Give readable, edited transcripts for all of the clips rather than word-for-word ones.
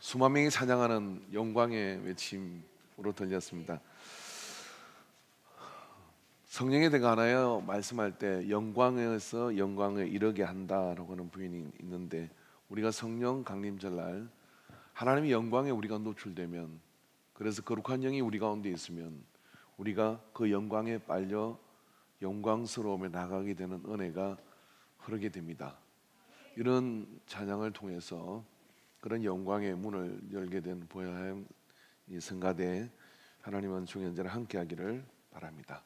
수만 명이 찬양하는 영광의 외침으로 들렸습니다. 성령에 관하여 말씀할 때 영광에서 영광에 이르게 한다라고 하는 부인이 있는데, 우리가 성령 강림절날 하나님의 영광에 우리가 노출되면, 그래서 거룩한 영이 우리 가운데 있으면 우리가 그 영광에 빨려 영광스러움에 나가게 되는 은혜가 흐르게 됩니다. 이런 찬양을 통해서 그런 영광의 문을 열게 된 보야함 이 성가대 하나님은 중현절에 함께하기를 바랍니다.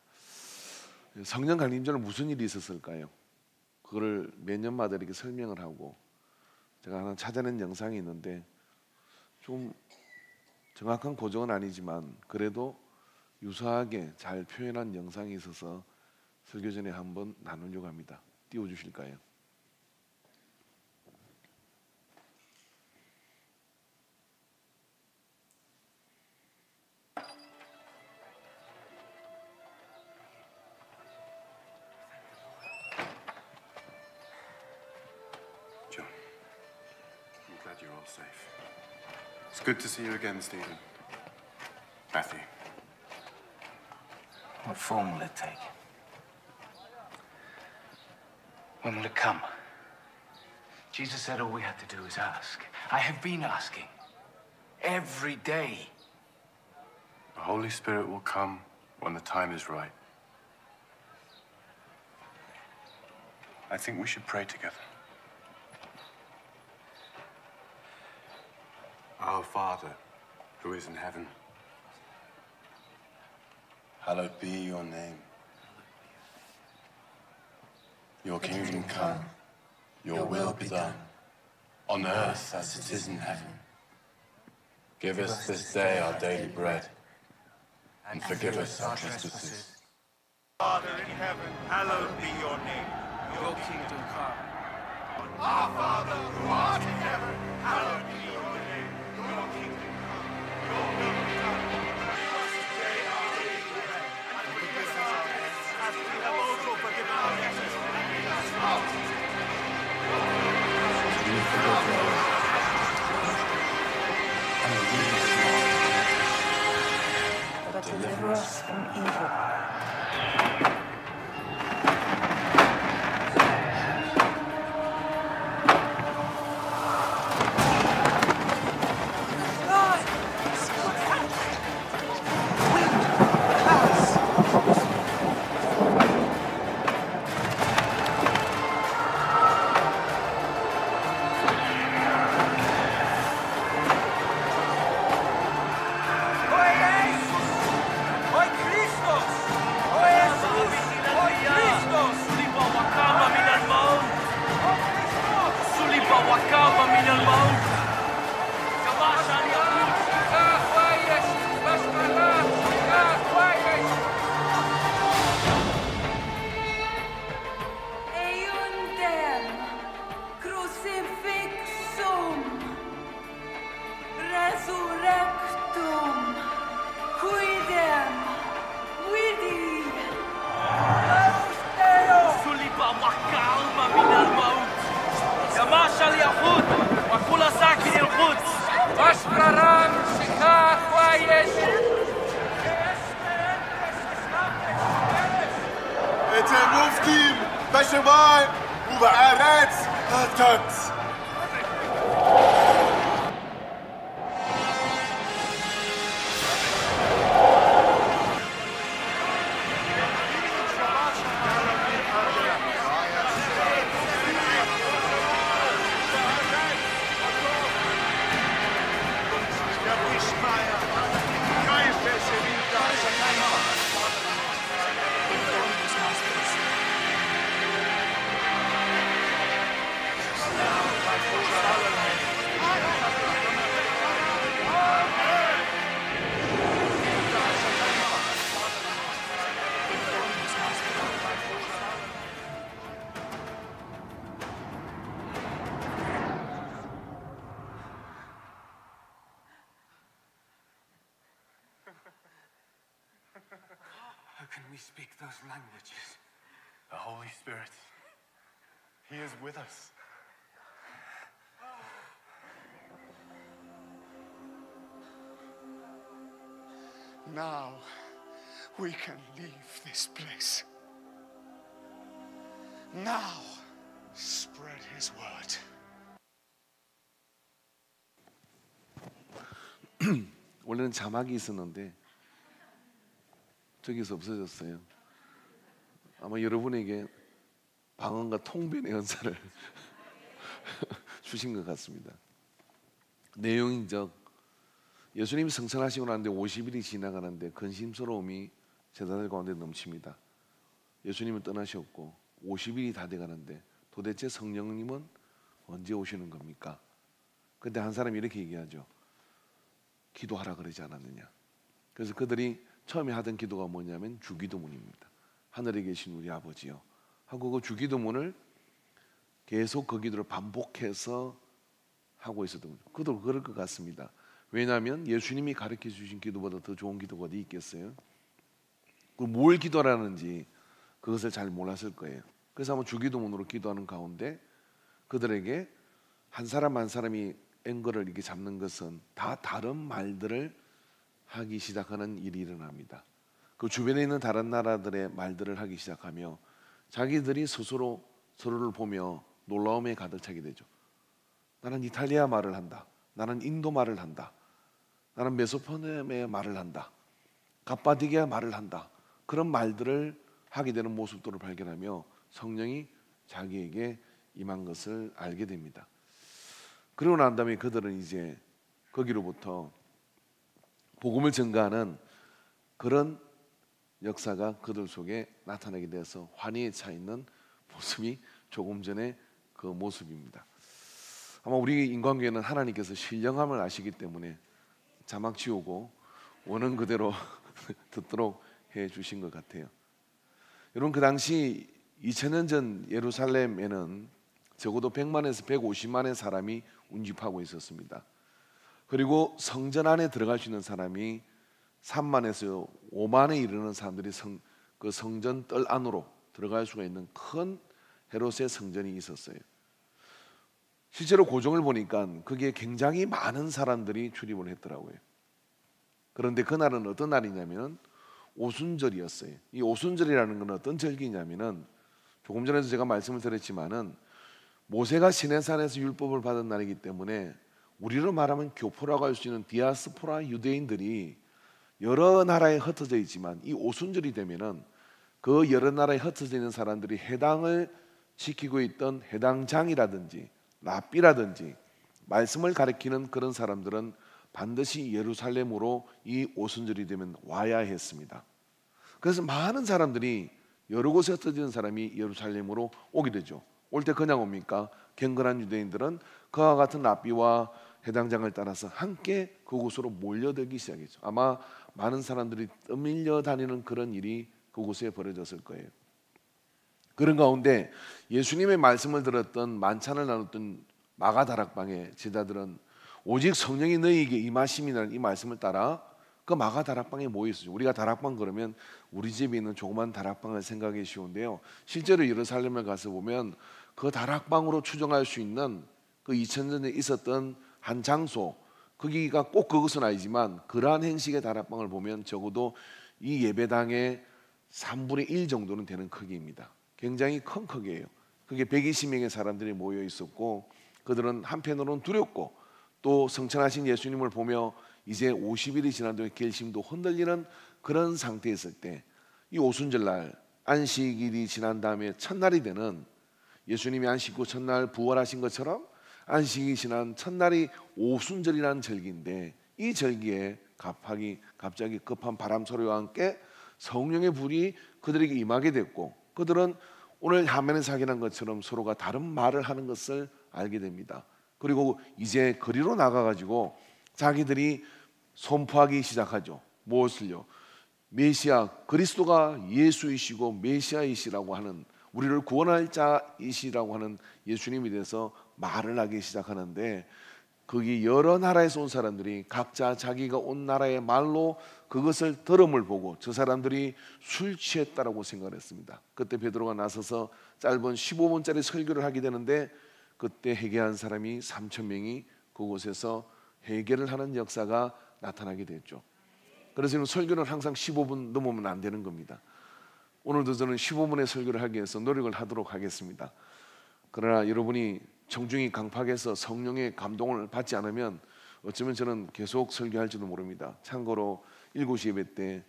성령 강림절은 무슨 일이 있었을까요? 그거를 몇 년마다 이렇게 설명을 하고 제가 하나 찾아낸 영상이 있는데, 좀 정확한 고정은 아니지만 그래도 유사하게 잘 표현한 영상이 있어서 설교 전에 한번 나누려고 합니다. 띄워주실까요? You're all safe. It's good to see you again, Stephen. Matthew. What form will it take? When will it come? Jesus said all we had to do is ask. I have been asking. Every day. The Holy Spirit will come when the time is right. I think we should pray together. Our Father, who is in heaven, hallowed be your name. Your kingdom come, your will be done, on earth as it is in heaven. Give us this day our daily bread, and forgive us our trespasses. Father in heaven, hallowed be your name. Your kingdom come. Our Father who art in heaven, hallowed be your name. Your kingdom come, your will be done. Give us today our daily bread, and forgive us our debts, as we have also forgiven our debtors. And lead us not into temptation, but deliver us from evil. אתם מופקים בשמיים ובארץ הזאת. How can we speak those languages? The Holy Spirit, He is with us. Now we can leave this place. Now spread his word. 원래는 자막이 있었는데 저기서 없어졌어요. 아마 여러분에게 방언과 통변의 연사를 주신 것 같습니다. 내용인적 예수님이 성천하시고 나는데 50일이 지나가는데 근심스러움이 제자들 가운데 넘칩니다. 예수님은 떠나셨고 50일이 다 돼가는데 도대체 성령님은 언제 오시는 겁니까? 그때 한 사람이 이렇게 얘기하죠. 기도하라 그러지 않았느냐. 그래서 그들이 처음에 하던 기도가 뭐냐면 주기도문입니다. 하늘에 계신 우리 아버지요 하고 그 주기도문을 계속 그 기도를 반복해서 하고 있었던 거죠. 그도 그럴 것 같습니다. 왜냐하면 예수님이 가르쳐 주신 기도보다 더 좋은 기도가 어디 있겠어요? 뭘 기도하라는지 그것을 잘 몰랐을 거예요. 그래서 한번 주기도문으로 기도하는 가운데 그들에게 한 사람 한 사람이 앵거를 이렇게 잡는 것은 다 다른 말들을 하기 시작하는 일이 일어납니다. 그 주변에 있는 다른 나라들의 말들을 하기 시작하며 자기들이 스스로 서로를 보며 놀라움에 가득 차게 되죠. 나는 이탈리아 말을 한다. 나는 인도 말을 한다. 나는 메소포타미아 말을 한다. 갑바디게아 말을 한다. 그런 말들을 하게 되는 모습들을 발견하며 성령이 자기에게 임한 것을 알게 됩니다. 그러고 난 다음에 그들은 이제 거기로부터 복음을 전가하는 그런 역사가 그들 속에 나타나게 돼서 환희에 차 있는 모습이 조금 전에 그 모습입니다. 아마 우리 인간교회는 하나님께서 신령함을 아시기 때문에 자막 지우고 원은 그대로 듣도록 해 주신 것 같아요. 여러분 그 당시 2000년 전 예루살렘에는 적어도 100만에서 150만의 사람이 운집하고 있었습니다. 그리고 성전 안에 들어갈 수 있는 사람이 3만에서 5만에 이르는 사람들이 그 성전 뜰 안으로 들어갈 수가 있는 큰 헤롯의 성전이 있었어요. 실제로 고정을 보니까 그게 굉장히 많은 사람들이 출입을 했더라고요. 그런데 그날은 어떤 날이냐면 오순절이었어요. 이 오순절이라는 건 어떤 절기냐면은 조금 전에도 제가 말씀을 드렸지만은 모세가 시내산에서 율법을 받은 날이기 때문에 우리로 말하면 교포라고 할 수 있는 디아스포라 유대인들이 여러 나라에 흩어져 있지만 이 오순절이 되면은 그 여러 나라에 흩어져 있는 사람들이 해당을 지키고 있던 해당장이라든지 랍비라든지 말씀을 가리키는 그런 사람들은 반드시 예루살렘으로 이 오순절이 되면 와야 했습니다. 그래서 많은 사람들이 여러 곳에 흩어지는 사람이 예루살렘으로 오게 되죠. 올 때 그냥 옵니까? 경건한 유대인들은 그와 같은 랍비와 해당장을 따라서 함께 그곳으로 몰려들기 시작했죠. 아마 많은 사람들이 떠밀려 다니는 그런 일이 그곳에 벌어졌을 거예요. 그런 가운데 예수님의 말씀을 들었던 만찬을 나눴던 마가다락방의 제자들은 오직 성령이 너희에게 임하심이라는 이 말씀을 따라 그 마가다락방에 모여 있었죠. 우리가 다락방 그러면 우리 집에 있는 조그만 다락방을 생각하기 쉬운데요. 실제로 예루살렘에 가서 보면 그 다락방으로 추정할 수 있는 그 2000년 전에 있었던 한 장소, 거기가 꼭 그것은 아니지만 그러한 행식의 다락방을 보면 적어도 이 예배당의 3분의 1 정도는 되는 크기입니다. 굉장히 큰 크기예요. 그게 120명의 사람들이 모여 있었고 그들은 한편으로는 두렵고 또 성천하신 예수님을 보며 이제 50일이 지난 뒤에 결심도 흔들리는 그런 상태에 있을 때 이 오순절날 안식일이 지난 다음에 첫날이 되는 예수님이 안식 후 첫날 부활하신 것처럼 안식이 지난 첫날이 오순절이라는 절기인데 이 절기에 갑자기 급한 바람 소리와 함께 성령의 불이 그들에게 임하게 됐고 그들은 오늘 화면에서 확인한 것처럼 서로가 다른 말을 하는 것을 알게 됩니다. 그리고 이제 거리로 나가가지고 자기들이 선포하기 시작하죠. 무엇을요? 메시아 그리스도가 예수이시고 메시아이시라고 하는 우리를 구원할 자이시라고 하는 예수님에 대해서 말을 하기 시작하는데 거기 여러 나라에서 온 사람들이 각자 자기가 온 나라의 말로 그것을 들음을 보고 저 사람들이 술 취했다라고 생각했습니다. 그때 베드로가 나서서 짧은 15분짜리 설교를 하게 되는데 그때 회개한 사람이 3,000명이 그곳에서 회개를 하는 역사가 나타나게 됐죠. 그래서 저는 설교는 항상 15분 넘으면 안 되는 겁니다. 오늘도 저는 15분의 설교를 하기 위해서 노력을 하도록 하겠습니다. 그러나 여러분이 정중히 강팍해서 성령의 감동을 받지 않으면 어쩌면 저는 계속 설교할지도 모릅니다. 참고로 7시 예배 때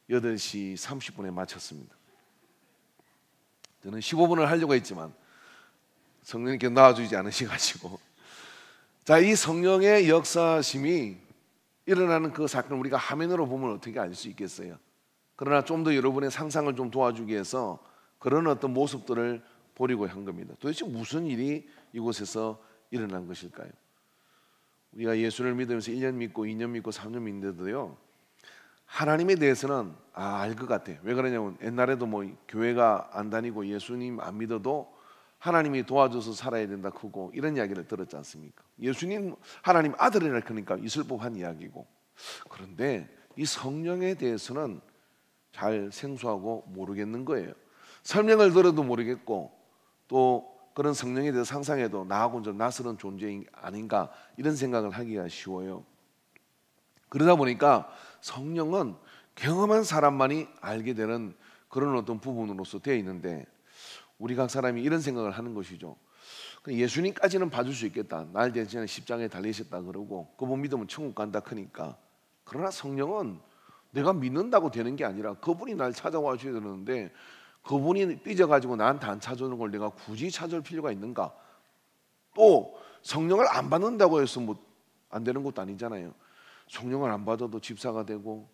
8시 30분에 마쳤습니다. 저는 15분을 하려고 했지만 성령님께 놔주지 않으셔가지고, 자, 이 성령의 역사심이 일어나는 그 사건을 우리가 화면으로 보면 어떻게 알 수 있겠어요? 그러나 좀 더 여러분의 상상을 좀 도와주기 위해서 그런 어떤 모습들을 보려고 한 겁니다. 도대체 무슨 일이 이곳에서 일어난 것일까요? 우리가 예수를 믿으면서 1년 믿고 2년 믿고 3년 믿는데도요, 하나님에 대해서는 알 것 같아요. 왜 그러냐면 옛날에도 뭐 교회가 안 다니고 예수님 안 믿어도 하나님이 도와줘서 살아야 된다 크고 이런 이야기를 들었지 않습니까? 예수님 하나님 아들이라 그러니까 있을 법한 이야기고. 그런데 이 성령에 대해서는 잘 생소하고 모르겠는 거예요. 설명을 들어도 모르겠고 또 그런 성령에 대해서 상상해도 나하고는 좀 낯설은 존재 아닌가 이런 생각을 하기가 쉬워요. 그러다 보니까 성령은 경험한 사람만이 알게 되는 그런 어떤 부분으로서 되어 있는데, 우리 각 사람이 이런 생각을 하는 것이죠. 예수님까지는 봐줄 수 있겠다. 날 대신에 십자가에 달리셨다 그러고 그분 믿으면 천국 간다 크니까. 그러나 성령은 내가 믿는다고 되는 게 아니라 그분이 날 찾아와 주셔야 되는데, 그분이 삐져가지고 나한테 안 찾아오는 걸 내가 굳이 찾을 필요가 있는가? 또 성령을 안 받는다고 해서 뭐 안 되는 것도 아니잖아요. 성령을 안 받아도 집사가 되고,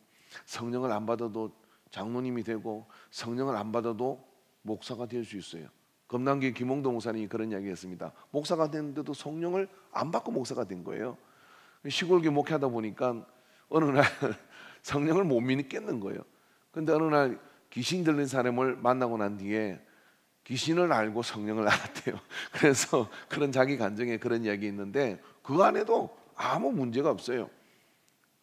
성령을 안 받아도 장로님이 되고, 성령을 안 받아도 목사가 될 수 있어요. 금남기 김홍도 목사님이 그런 이야기했습니다. 목사가 됐는데도 성령을 안 받고 목사가 된 거예요. 시골교 목회하다 보니까 어느 날 성령을 못 믿겠는 거예요. 근데 어느 날 귀신 들린 사람을 만나고 난 뒤에 귀신을 알고 성령을 알았대요. 그래서 그런 자기 간증에 그런 이야기 있는데 그 안에도 아무 문제가 없어요.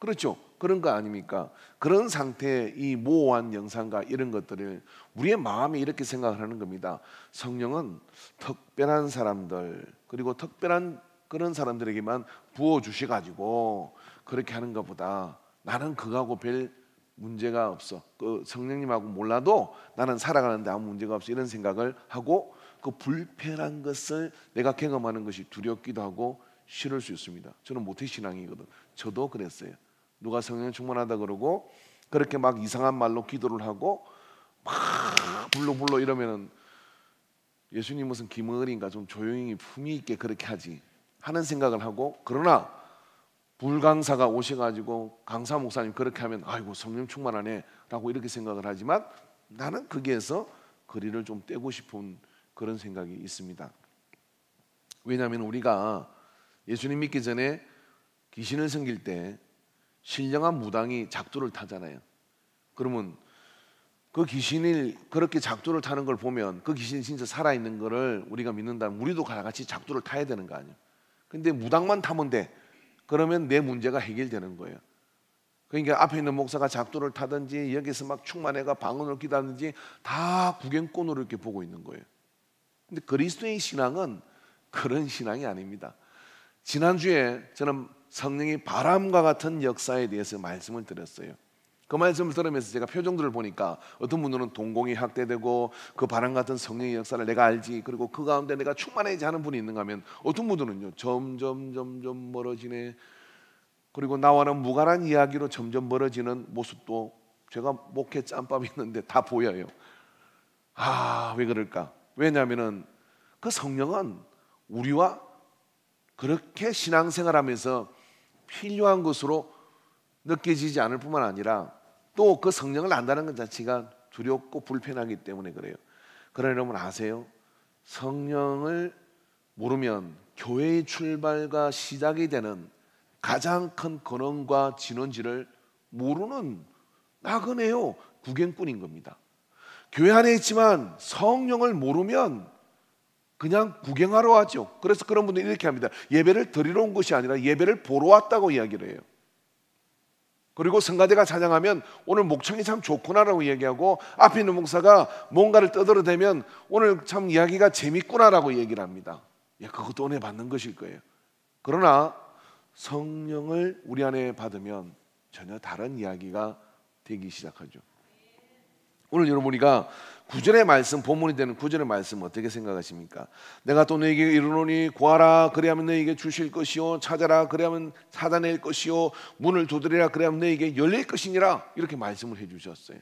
그렇죠? 그런 거 아닙니까? 그런 상태의 이 모호한 영상과 이런 것들을 우리의 마음에 이렇게 생각을 하는 겁니다. 성령은 특별한 사람들, 그리고 특별한 그런 사람들에게만 부어주셔가지고 그렇게 하는 것보다 나는 그거하고 별 문제가 없어. 그 성령님하고 몰라도 나는 살아가는데 아무 문제가 없어. 이런 생각을 하고 그 불편한 것을 내가 경험하는 것이 두렵기도 하고 싫을 수 있습니다. 저는 모태신앙이거든. 저도 그랬어요. 누가 성령 충만하다 그러고 그렇게 막 이상한 말로 기도를 하고 막 불러 이러면은 예수님 무슨 김어린가 좀 조용히 품위 있게 그렇게 하지 하는 생각을 하고, 그러나 불강사가 오셔가지고 강사 목사님 그렇게 하면 아이고 성령 충만하네 라고 이렇게 생각을 하지만 나는 거기에서 거리를 좀 떼고 싶은 그런 생각이 있습니다. 왜냐하면 우리가 예수님 믿기 전에 귀신을 섬길 때 신령한 무당이 작두를 타잖아요. 그러면 그 귀신이 그렇게 작두를 타는 걸 보면 그 귀신이 진짜 살아있는 거를 우리가 믿는다면 우리도 같이 작두를 타야 되는 거 아니에요. 근데 무당만 타면 돼. 그러면 내 문제가 해결되는 거예요. 그러니까 앞에 있는 목사가 작두를 타든지 여기서 막 충만해가 방언을 기다든지 다 구경꾼으로 이렇게 보고 있는 거예요. 근데 그리스도의 신앙은 그런 신앙이 아닙니다. 지난주에 저는 성령의 바람과 같은 역사에 대해서 말씀을 드렸어요. 그 말씀을 들으면서 제가 표정들을 보니까 어떤 분들은 동공이 확대되고 그 바람 같은 성령의 역사를 내가 알지, 그리고 그 가운데 내가 충만해지 하는 분이 있는가 하면 어떤 분들은요 점점 멀어지네, 그리고 나와는 무관한 이야기로 점점 멀어지는 모습도 제가 목회 짬밥이 있는데 다 보여요. 왜 그럴까? 왜냐하면 그 성령은 우리와 그렇게 신앙생활하면서 필요한 것으로 느껴지지 않을 뿐만 아니라 또 그 성령을 안다는 것 자체가 두렵고 불편하기 때문에 그래요. 그러나 여러분 아세요? 성령을 모르면 교회의 출발과 시작이 되는 가장 큰 근원과 진원지를 모르는 나그네요 구경꾼인 겁니다. 교회 안에 있지만 성령을 모르면 그냥 구경하러 왔죠. 그래서 그런 분들이 이렇게 합니다. 예배를 드리러 온 것이 아니라 예배를 보러 왔다고 이야기를 해요. 그리고 성가대가 찬양하면 오늘 목청이 참 좋구나라고 얘기하고, 앞에 있는 목사가 뭔가를 떠들어대면 오늘 참 이야기가 재밌구나라고 얘기를 합니다. 그것도 은혜 받는 것일 거예요. 그러나 성령을 우리 안에 받으면 전혀 다른 이야기가 되기 시작하죠. 오늘 여러분 우리가 구절의 말씀, 본문이 되는 구절의 말씀 어떻게 생각하십니까? 내가 또 너에게 이르노니 구하라 그리하면 너에게 주실 것이요 찾아라 그리하면 찾아낼 것이요 문을 두드리라 그리하면 너에게 열릴 것이니라 이렇게 말씀을 해주셨어요.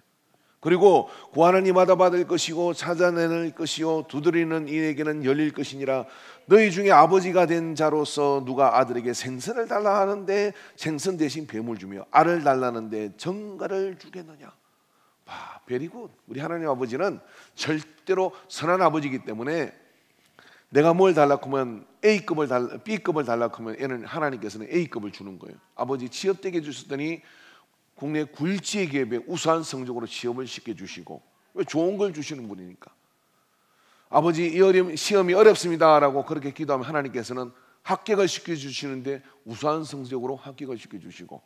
그리고 구하는 이마다 받을 것이고 찾아낼 것이요 두드리는 이에게는 열릴 것이니라. 너희 중에 아버지가 된 자로서 누가 아들에게 생선을 달라 하는데 생선 대신 뱀을 주며 알을 달라는데 정갈을 주겠느냐. 봐, 베리굿. 우리 하나님 아버지는 절대로 선한 아버지이기 때문에 내가 뭘 달라고 하면 B급을 달라고 하면 얘는 하나님께서는 A급을 주는 거예요. 아버지 취업되게 해주셨더니 국내 굴지의 기업에 우수한 성적으로 취업을 시켜주시고, 왜 좋은 걸 주시는 분이니까. 아버지 이 시험이 어렵습니다라고 그렇게 기도하면 하나님께서는 합격을 시켜주시는데 우수한 성적으로 합격을 시켜주시고.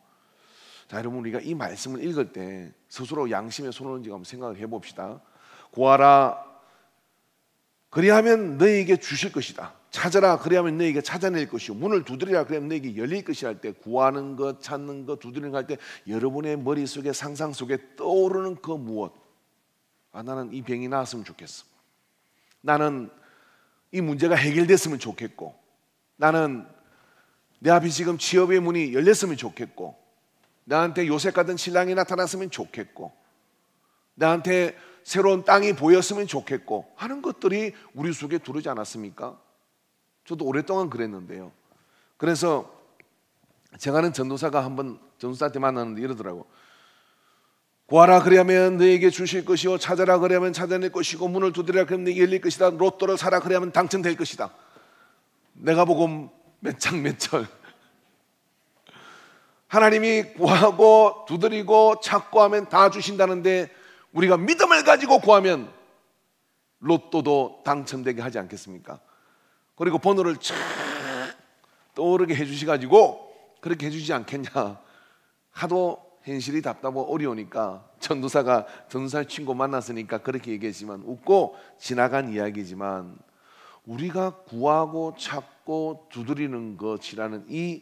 자, 여러분 우리가 이 말씀을 읽을 때 스스로 양심에 손을 얹고 한번 생각을 해봅시다. 구하라 그리하면 너희에게 주실 것이다. 찾아라 그리하면 너희에게 찾아낼 것이요 문을 두드리라 그러면 너희에게 열릴 것이라 할 때 구하는 것, 찾는 것, 두드리는 것 할 때 여러분의 머릿속에 상상 속에 떠오르는 그 무엇. 아, 나는 이 병이 나았으면 좋겠어. 나는 이 문제가 해결됐으면 좋겠고, 나는 내 앞에 지금 취업의 문이 열렸으면 좋겠고, 나한테 요셉 같은 신랑이 나타났으면 좋겠고, 나한테 새로운 땅이 보였으면 좋겠고 하는 것들이 우리 속에 두르지 않았습니까? 저도 오랫동안 그랬는데요. 그래서 제가 아는 전도사가 한번 전도사한테 만났는데 이러더라고. 구하라 그리하면 너에게 주실 것이요 찾아라 그리하면 찾아낼 것이고 문을 두드리라 그러면 너에게 열릴 것이다. 로또를 사라 그리하면 당첨될 것이다. 내가 보고 몇 장 몇 절. 하나님이 구하고 두드리고 찾고 하면 다 주신다는데 우리가 믿음을 가지고 구하면 로또도 당첨되게 하지 않겠습니까? 그리고 번호를 쫙 떠오르게 해주셔가지고 그렇게 해주지 않겠냐. 하도 현실이 답답하고 어려우니까 전도사 친구 만났으니까 그렇게 얘기했지만 웃고 지나간 이야기지만 우리가 구하고 찾고 두드리는 것이라는 이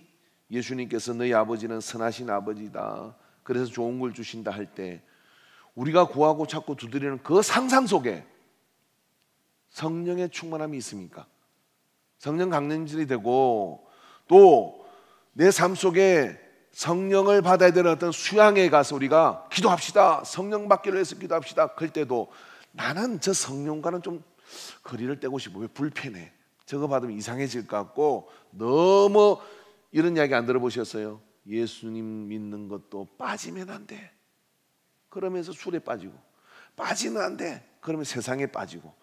예수님께서 너희 아버지는 선하신 아버지다. 그래서 좋은 걸 주신다 할 때 우리가 구하고 찾고 두드리는 그 상상 속에 성령의 충만함이 있습니까? 성령 강림질이 되고 또 내 삶 속에 성령을 받아야 되는 어떤 수양에 가서 우리가 기도합시다. 성령 받기를 위해서 기도합시다. 그럴 때도 나는 저 성령과는 좀 거리를 떼고 싶어. 왜 불편해? 저거 받으면 이상해질 것 같고. 너무 이런 이야기 안 들어보셨어요? 예수님 믿는 것도 빠지면 안 돼. 그러면서 술에 빠지고, 빠지면 안 돼. 그러면 세상에 빠지고,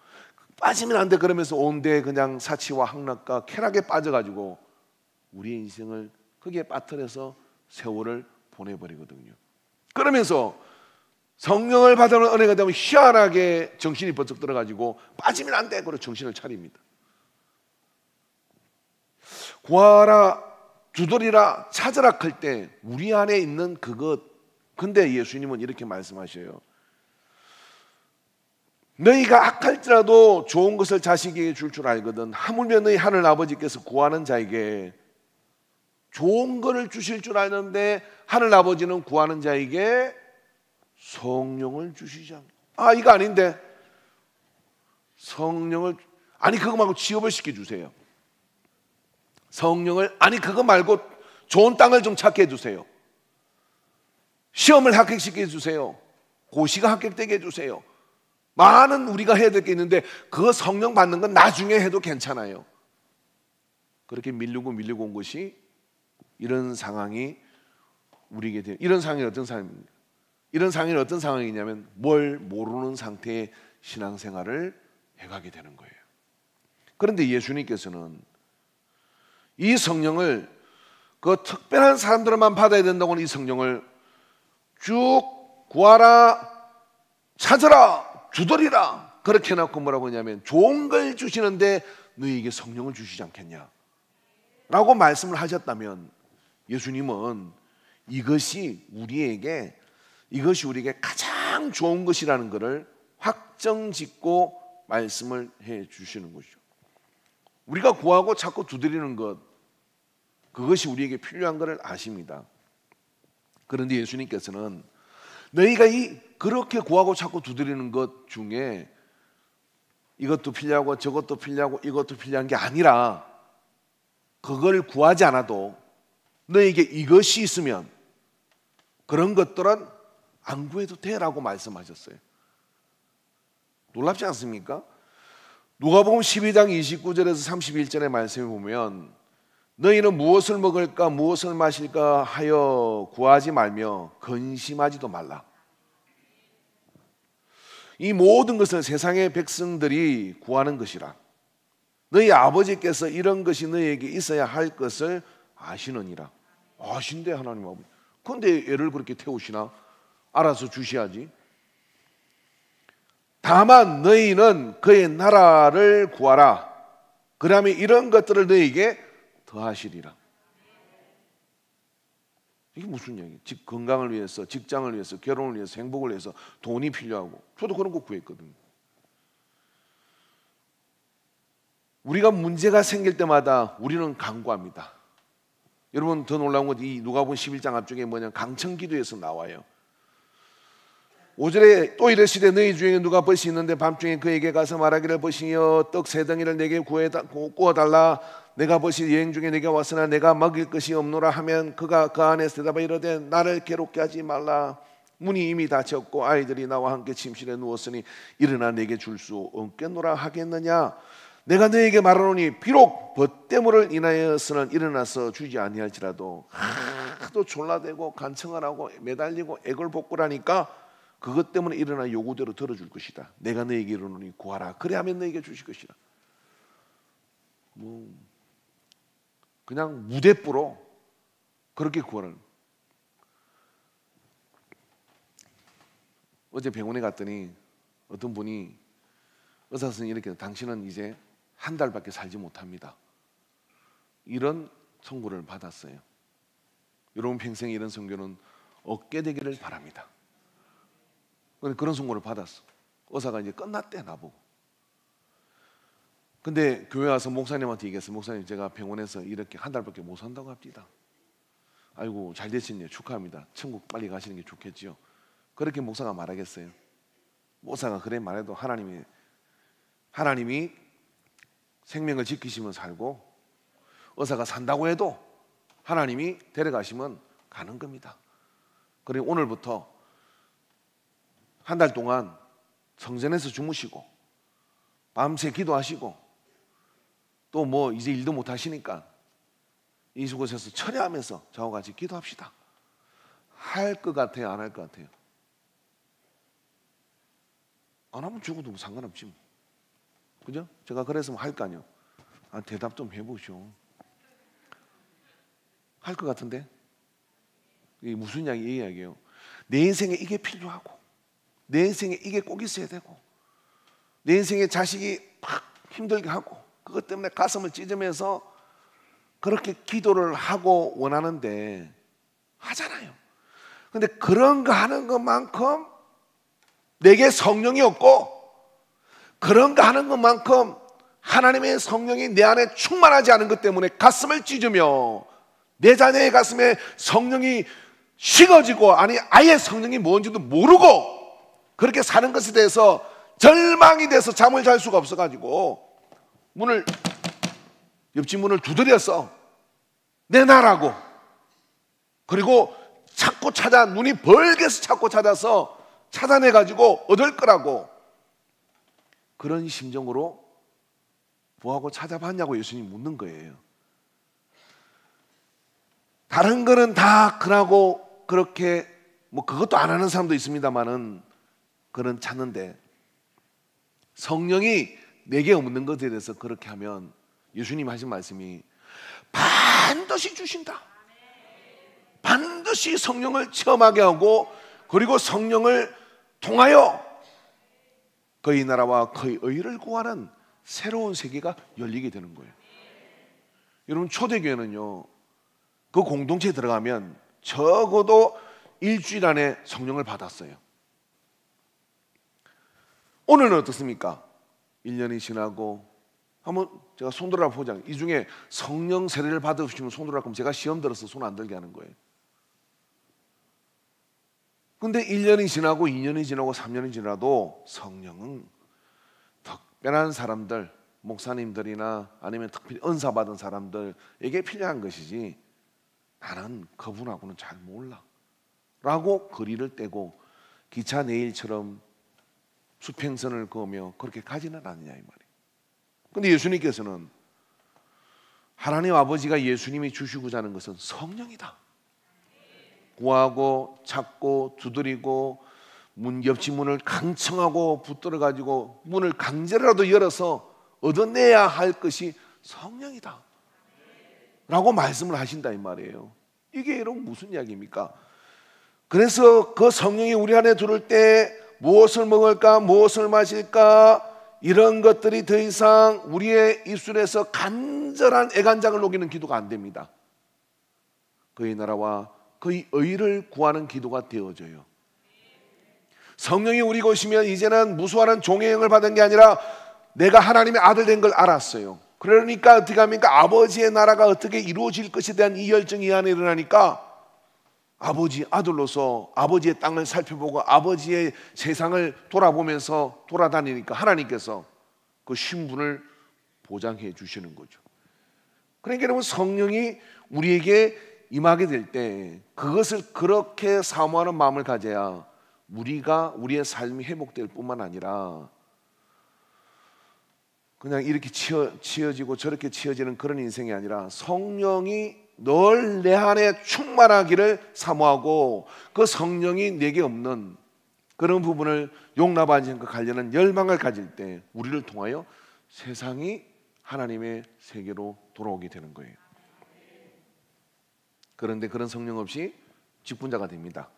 빠지면 안 돼. 그러면서 온데 그냥 사치와 학락과 쾌락에 빠져가지고 우리의 인생을 거기에 빠뜨려서 세월을 보내버리거든요. 그러면서 성령을 받아는 은혜가 되면 희한하게 정신이 번쩍 들어가지고 빠지면 안 돼. 그러고 정신을 차립니다. 구하라, 두드리라, 찾으라 할 때 우리 안에 있는 그것. 근데 예수님은 이렇게 말씀하셔요. 너희가 악할지라도 좋은 것을 자식에게 줄 줄 알거든. 하물며 너희 하늘 아버지께서 구하는 자에게 좋은 것을 주실 줄 아는데 하늘 아버지는 구하는 자에게 성령을 주시지 않고. 아, 이거 아닌데 성령을, 아니 그거 말고 취업을 시켜주세요. 성령을, 아니 그거 말고 좋은 땅을 좀 찾게 해주세요. 시험을 합격시켜 주세요. 고시가 합격되게 해주세요. 많은 우리가 해야 될 게 있는데 그 성령 받는 건 나중에 해도 괜찮아요. 그렇게 밀리고 온 것이 이런 상황이 우리에게 돼요. 이런 상황이 어떤 상황입니까? 이런 상황이 어떤 상황이냐면 뭘 모르는 상태의 신앙생활을 해가게 되는 거예요. 그런데 예수님께서는 이 성령을 그 특별한 사람들만 받아야 된다고는 이 성령을 쭉 구하라, 찾아라, 두드리라 그렇게 해놓고 뭐라고 하냐면 좋은 걸 주시는데 너희에게 성령을 주시지 않겠냐 라고 말씀을 하셨다면 예수님은 이것이 우리에게 가장 좋은 것이라는 것을 확정짓고 말씀을 해 주시는 것이죠. 우리가 구하고 찾고 두드리는 것, 그것이 우리에게 필요한 것을 아십니다. 그런데 예수님께서는 너희가 그렇게 구하고 찾고 두드리는 것 중에 이것도 필요하고 저것도 필요하고 이것도 필요한 게 아니라 그걸 구하지 않아도 너에게 이것이 있으면 그런 것들은 안 구해도 돼라고 말씀하셨어요. 놀랍지 않습니까? 누가복음 12장 29절에서 31절의 말씀을 보면 너희는 무엇을 먹을까 무엇을 마실까 하여 구하지 말며 근심하지도 말라. 이 모든 것은 세상의 백성들이 구하는 것이라. 너희 아버지께서 이런 것이 너희에게 있어야 할 것을 아시느니라. 아신대 하나님 아버지. 그런데 애를 그렇게 태우시나? 알아서 주셔야지. 다만 너희는 그의 나라를 구하라. 그러면 이런 것들을 너희에게 더하시리라. 이게 무슨 얘기예요? 즉 건강을 위해서, 직장을 위해서, 결혼을 위해서, 행복을 위해서 돈이 필요하고 저도 그런 거 구했거든요. 우리가 문제가 생길 때마다 우리는 간구합니다. 여러분 더 놀라운 건 이 누가복음 11장 앞쪽에 뭐냐 강청기도에서 나와요. 5절에 또 이르시되 너희 중에 누가 벗이 있는데 밤중에 그에게 가서 말하기를 벗이여 떡 세 덩이를 내게 구워달라. 내가 벗이 여행 중에 내게 왔으나 내가 먹일 것이 없노라 하면 그가 그 안에서 대답하여 이르되 나를 괴롭게 하지 말라. 문이 이미 닫혔고 아이들이 나와 함께 침실에 누웠으니 일어나 내게 줄 수 없겠노라 하겠느냐. 내가 너에게 말하노니 비록 벗대물을 인하여서는 일어나서 주지 아니할지라도 하도 졸라대고 간청을 하고 매달리고 애걸복걸하니까 그것 때문에 일어나 요구대로 들어줄 것이다. 내가 너에게 이르노니 구하라. 그래 하면 너에게 주실 것이다. 뭐 그냥 무대뽀로 그렇게 구하는. 어제 병원에 갔더니 어떤 분이 의사 선생님이 이렇게 당신은 이제 한 달밖에 살지 못합니다. 이런 선고를 받았어요. 여러분 평생 이런 선고는 없게 되기를 바랍니다. 그런 선고를 받았어. 의사가 이제 끝났대 나보고. 근데 교회 와서 목사님한테 얘기했어요. 목사님 제가 병원에서 이렇게 한 달밖에 못 산다고 합니다. 아이고 잘 되시네요. 축하합니다. 천국 빨리 가시는 게 좋겠지요. 그렇게 목사가 말하겠어요. 목사가 그래 말해도 하나님이 생명을 지키시면 살고 의사가 산다고 해도 하나님이 데려가시면 가는 겁니다. 그리고 오늘부터 한 달 동안 성전에서 주무시고 밤새 기도하시고 또 뭐 이제 일도 못 하시니까 이곳에서 철야하면서 저와 같이 기도합시다. 할 것 같아요? 안 할 것 같아요? 안 하면 죽어도 상관없지 뭐. 그죠? 제가 그랬으면 할 거 아니요. 대답 좀 해보시오. 할 것 같은데? 이게 무슨 이야기예요? 내 인생에 이게 필요하고 내 인생에 이게 꼭 있어야 되고 내 인생에 자식이 막 힘들게 하고 그것 때문에 가슴을 찢으면서 그렇게 기도를 하고 원하는데 하잖아요. 근데 그런 거 하는 것만큼 내게 성령이 없고 그런 거 하는 것만큼 하나님의 성령이 내 안에 충만하지 않은 것 때문에 가슴을 찢으며 내 자녀의 가슴에 성령이 식어지고 아니 아예 성령이 뭔지도 모르고 그렇게 사는 것에 대해서 절망이 돼서 잠을 잘 수가 없어가지고 옆집 문을 두드렸어. 내놔라고. 그리고 찾고 눈이 벌게서 찾고 찾아서 찾아내가지고 얻을 거라고. 그런 심정으로 뭐하고 찾아봤냐고 예수님이 묻는 거예요. 다른 거는 다 그러고 그렇게 뭐 그것도 안 하는 사람도 있습니다만은 그런 찾는데 성령이 내게 없는 것에 대해서 그렇게 하면 예수님 하신 말씀이 반드시 주신다. 반드시 성령을 체험하게 하고 그리고 성령을 통하여 그의 나라와 그의 의를 구하는 새로운 세계가 열리게 되는 거예요. 여러분 초대교회는요 그 공동체에 들어가면 적어도 일주일 안에 성령을 받았어요. 오늘은 어떻습니까? 1년이 지나고 한번 제가 손들어 보자. 이 중에 성령 세례를 받으시면 손들어 그럼 제가 시험 들어서 손 안 들게 하는 거예요. 근데 1년이 지나고 2년이 지나고 3년이 지나도 성령은 특별한 사람들, 목사님들이나 아니면 특별히 은사 받은 사람들에게 필요한 것이지 나는 그분하고는 잘 몰라 라고 거리를 떼고 기차 내일처럼 수평선을 그으며 그렇게 가지는 않느냐 이 말이에요. 근데 예수님께서는 하나님 아버지가 예수님이 주시고자 하는 것은 성령이다. 구하고 찾고 두드리고 옆집 문을 강청하고 붙들어 가지고 문을 강제로라도 열어서 얻어내야 할 것이 성령이다 라고 말씀을 하신다 이 말이에요. 이게 여러분 무슨 이야기입니까? 그래서 그 성령이 우리 안에 들어올 때 무엇을 먹을까 무엇을 마실까 이런 것들이 더 이상 우리의 입술에서 간절한 애간장을 녹이는 기도가 안 됩니다. 그의 나라와 그의 의를 구하는 기도가 되어져요. 성령이 우리 오시면 이제는 무수한 종의 영을 받은 게 아니라 내가 하나님의 아들 된 걸 알았어요. 그러니까 어떻게 합니까? 아버지의 나라가 어떻게 이루어질 것에 대한 이 열정이 이 안에 일어나니까 아버지 아들로서 아버지의 땅을 살펴보고 아버지의 세상을 돌아보면서 돌아다니니까 하나님께서 그 신분을 보장해 주시는 거죠. 그러니까 여러분 성령이 우리에게 임하게 될 때 그것을 그렇게 사모하는 마음을 가져야 우리의 삶이 회복될 뿐만 아니라 그냥 이렇게 치어지고 저렇게 치어지는 그런 인생이 아니라 성령이 늘 내 안에 충만하기를 사모하고 그 성령이 내게 없는 그런 부분을 용납하지 않고 가려는 열망을 가질 때 우리를 통하여 세상이 하나님의 세계로 돌아오게 되는 거예요. 그런데 그런 성령 없이 직분자가 됩니다.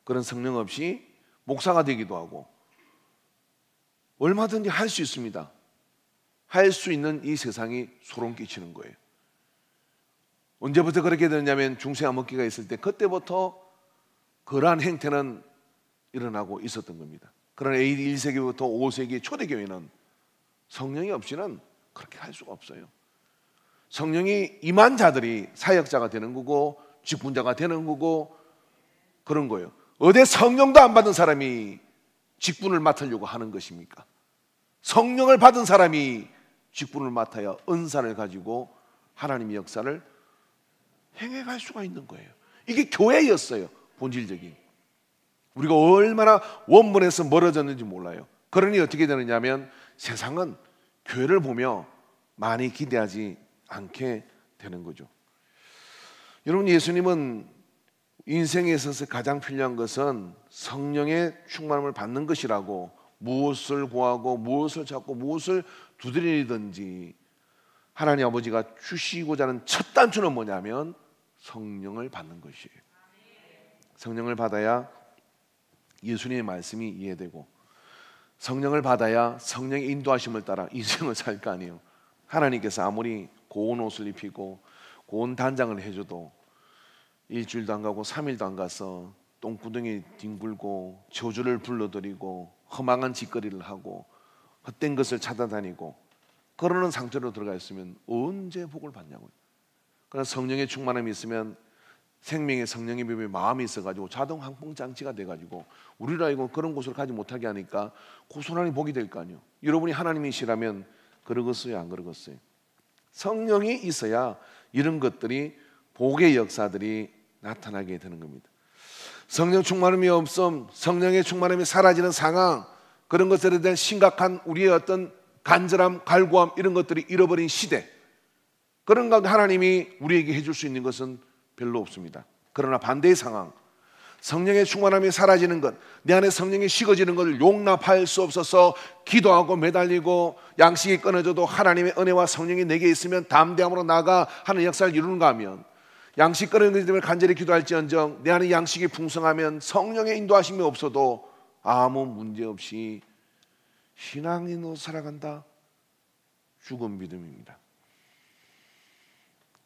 그런 성령 없이 목사가 되기도 하고 얼마든지 할 수 있습니다. 할 수 있는 이 세상이 소름 끼치는 거예요. 언제부터 그렇게 되냐면 중세 암흑기가 있을 때 그때부터 그러한 행태는 일어나고 있었던 겁니다. 그러나 AD 1세기부터 5세기 초대교회는 성령이 없이는 그렇게 할 수가 없어요. 성령이 임한 자들이 사역자가 되는 거고 직분자가 되는 거고 그런 거예요. 어디 성령도 안 받은 사람이 직분을 맡으려고 하는 것입니까? 성령을 받은 사람이 직분을 맡아야 은사를 가지고 하나님의 역사를 행해갈 수가 있는 거예요. 이게 교회였어요. 본질적인. 우리가 얼마나 원문에서 멀어졌는지 몰라요. 그러니 어떻게 되느냐면 세상은 교회를 보며 많이 기대하지 않게 되는 거죠. 여러분 예수님은 인생에 있어서 가장 필요한 것은 성령의 충만함을 받는 것이라고 무엇을 구하고 무엇을 찾고 무엇을 두드리든지 하나님 아버지가 주시고자 하는 첫 단추는 뭐냐면 성령을 받는 것이에요. 성령을 받아야 예수님의 말씀이 이해되고 성령을 받아야 성령의 인도하심을 따라 인생을 살 거 아니에요. 하나님께서 아무리 고운 옷을 입히고 고운 단장을 해줘도 일주일도 안 가고 3일도 안 가서 똥구덩이 뒹굴고 저주를 불러들이고 허망한 짓거리를 하고 헛된 것을 찾아다니고 그러는 상태로 들어가 있으면 언제 복을 받냐고요. 그러나 성령의 충만함이 있으면 생명의 성령의 비밀 마음이 있어가지고 자동 항풍 장치가 돼가지고 우리를 알고 그런 곳을 가지 못하게 하니까 고스란히 복이 될 거 아니에요. 여러분이 하나님이시라면 그러겠어요 안 그러겠어요? 성령이 있어야 이런 것들이 복의 역사들이 나타나게 되는 겁니다. 성령 충만함이 없음, 성령의 충만함이 사라지는 상황, 그런 것들에 대한 심각한 우리의 어떤 간절함, 갈구함 이런 것들이 잃어버린 시대, 그런 가운데 하나님이 우리에게 해줄 수 있는 것은 별로 없습니다. 그러나 반대의 상황, 성령의 충만함이 사라지는 것, 내 안에 성령이 식어지는 것을 용납할 수 없어서 기도하고 매달리고 양식이 끊어져도 하나님의 은혜와 성령이 내게 있으면 담대함으로 나아가 하는 역사를 이루는가 하면, 양식 끊어진 것 때문에 간절히 기도할지언정 내 안에 양식이 풍성하면 성령의 인도하심이 없어도 아무 문제 없이 신앙인으로 살아간다. 죽은 믿음입니다.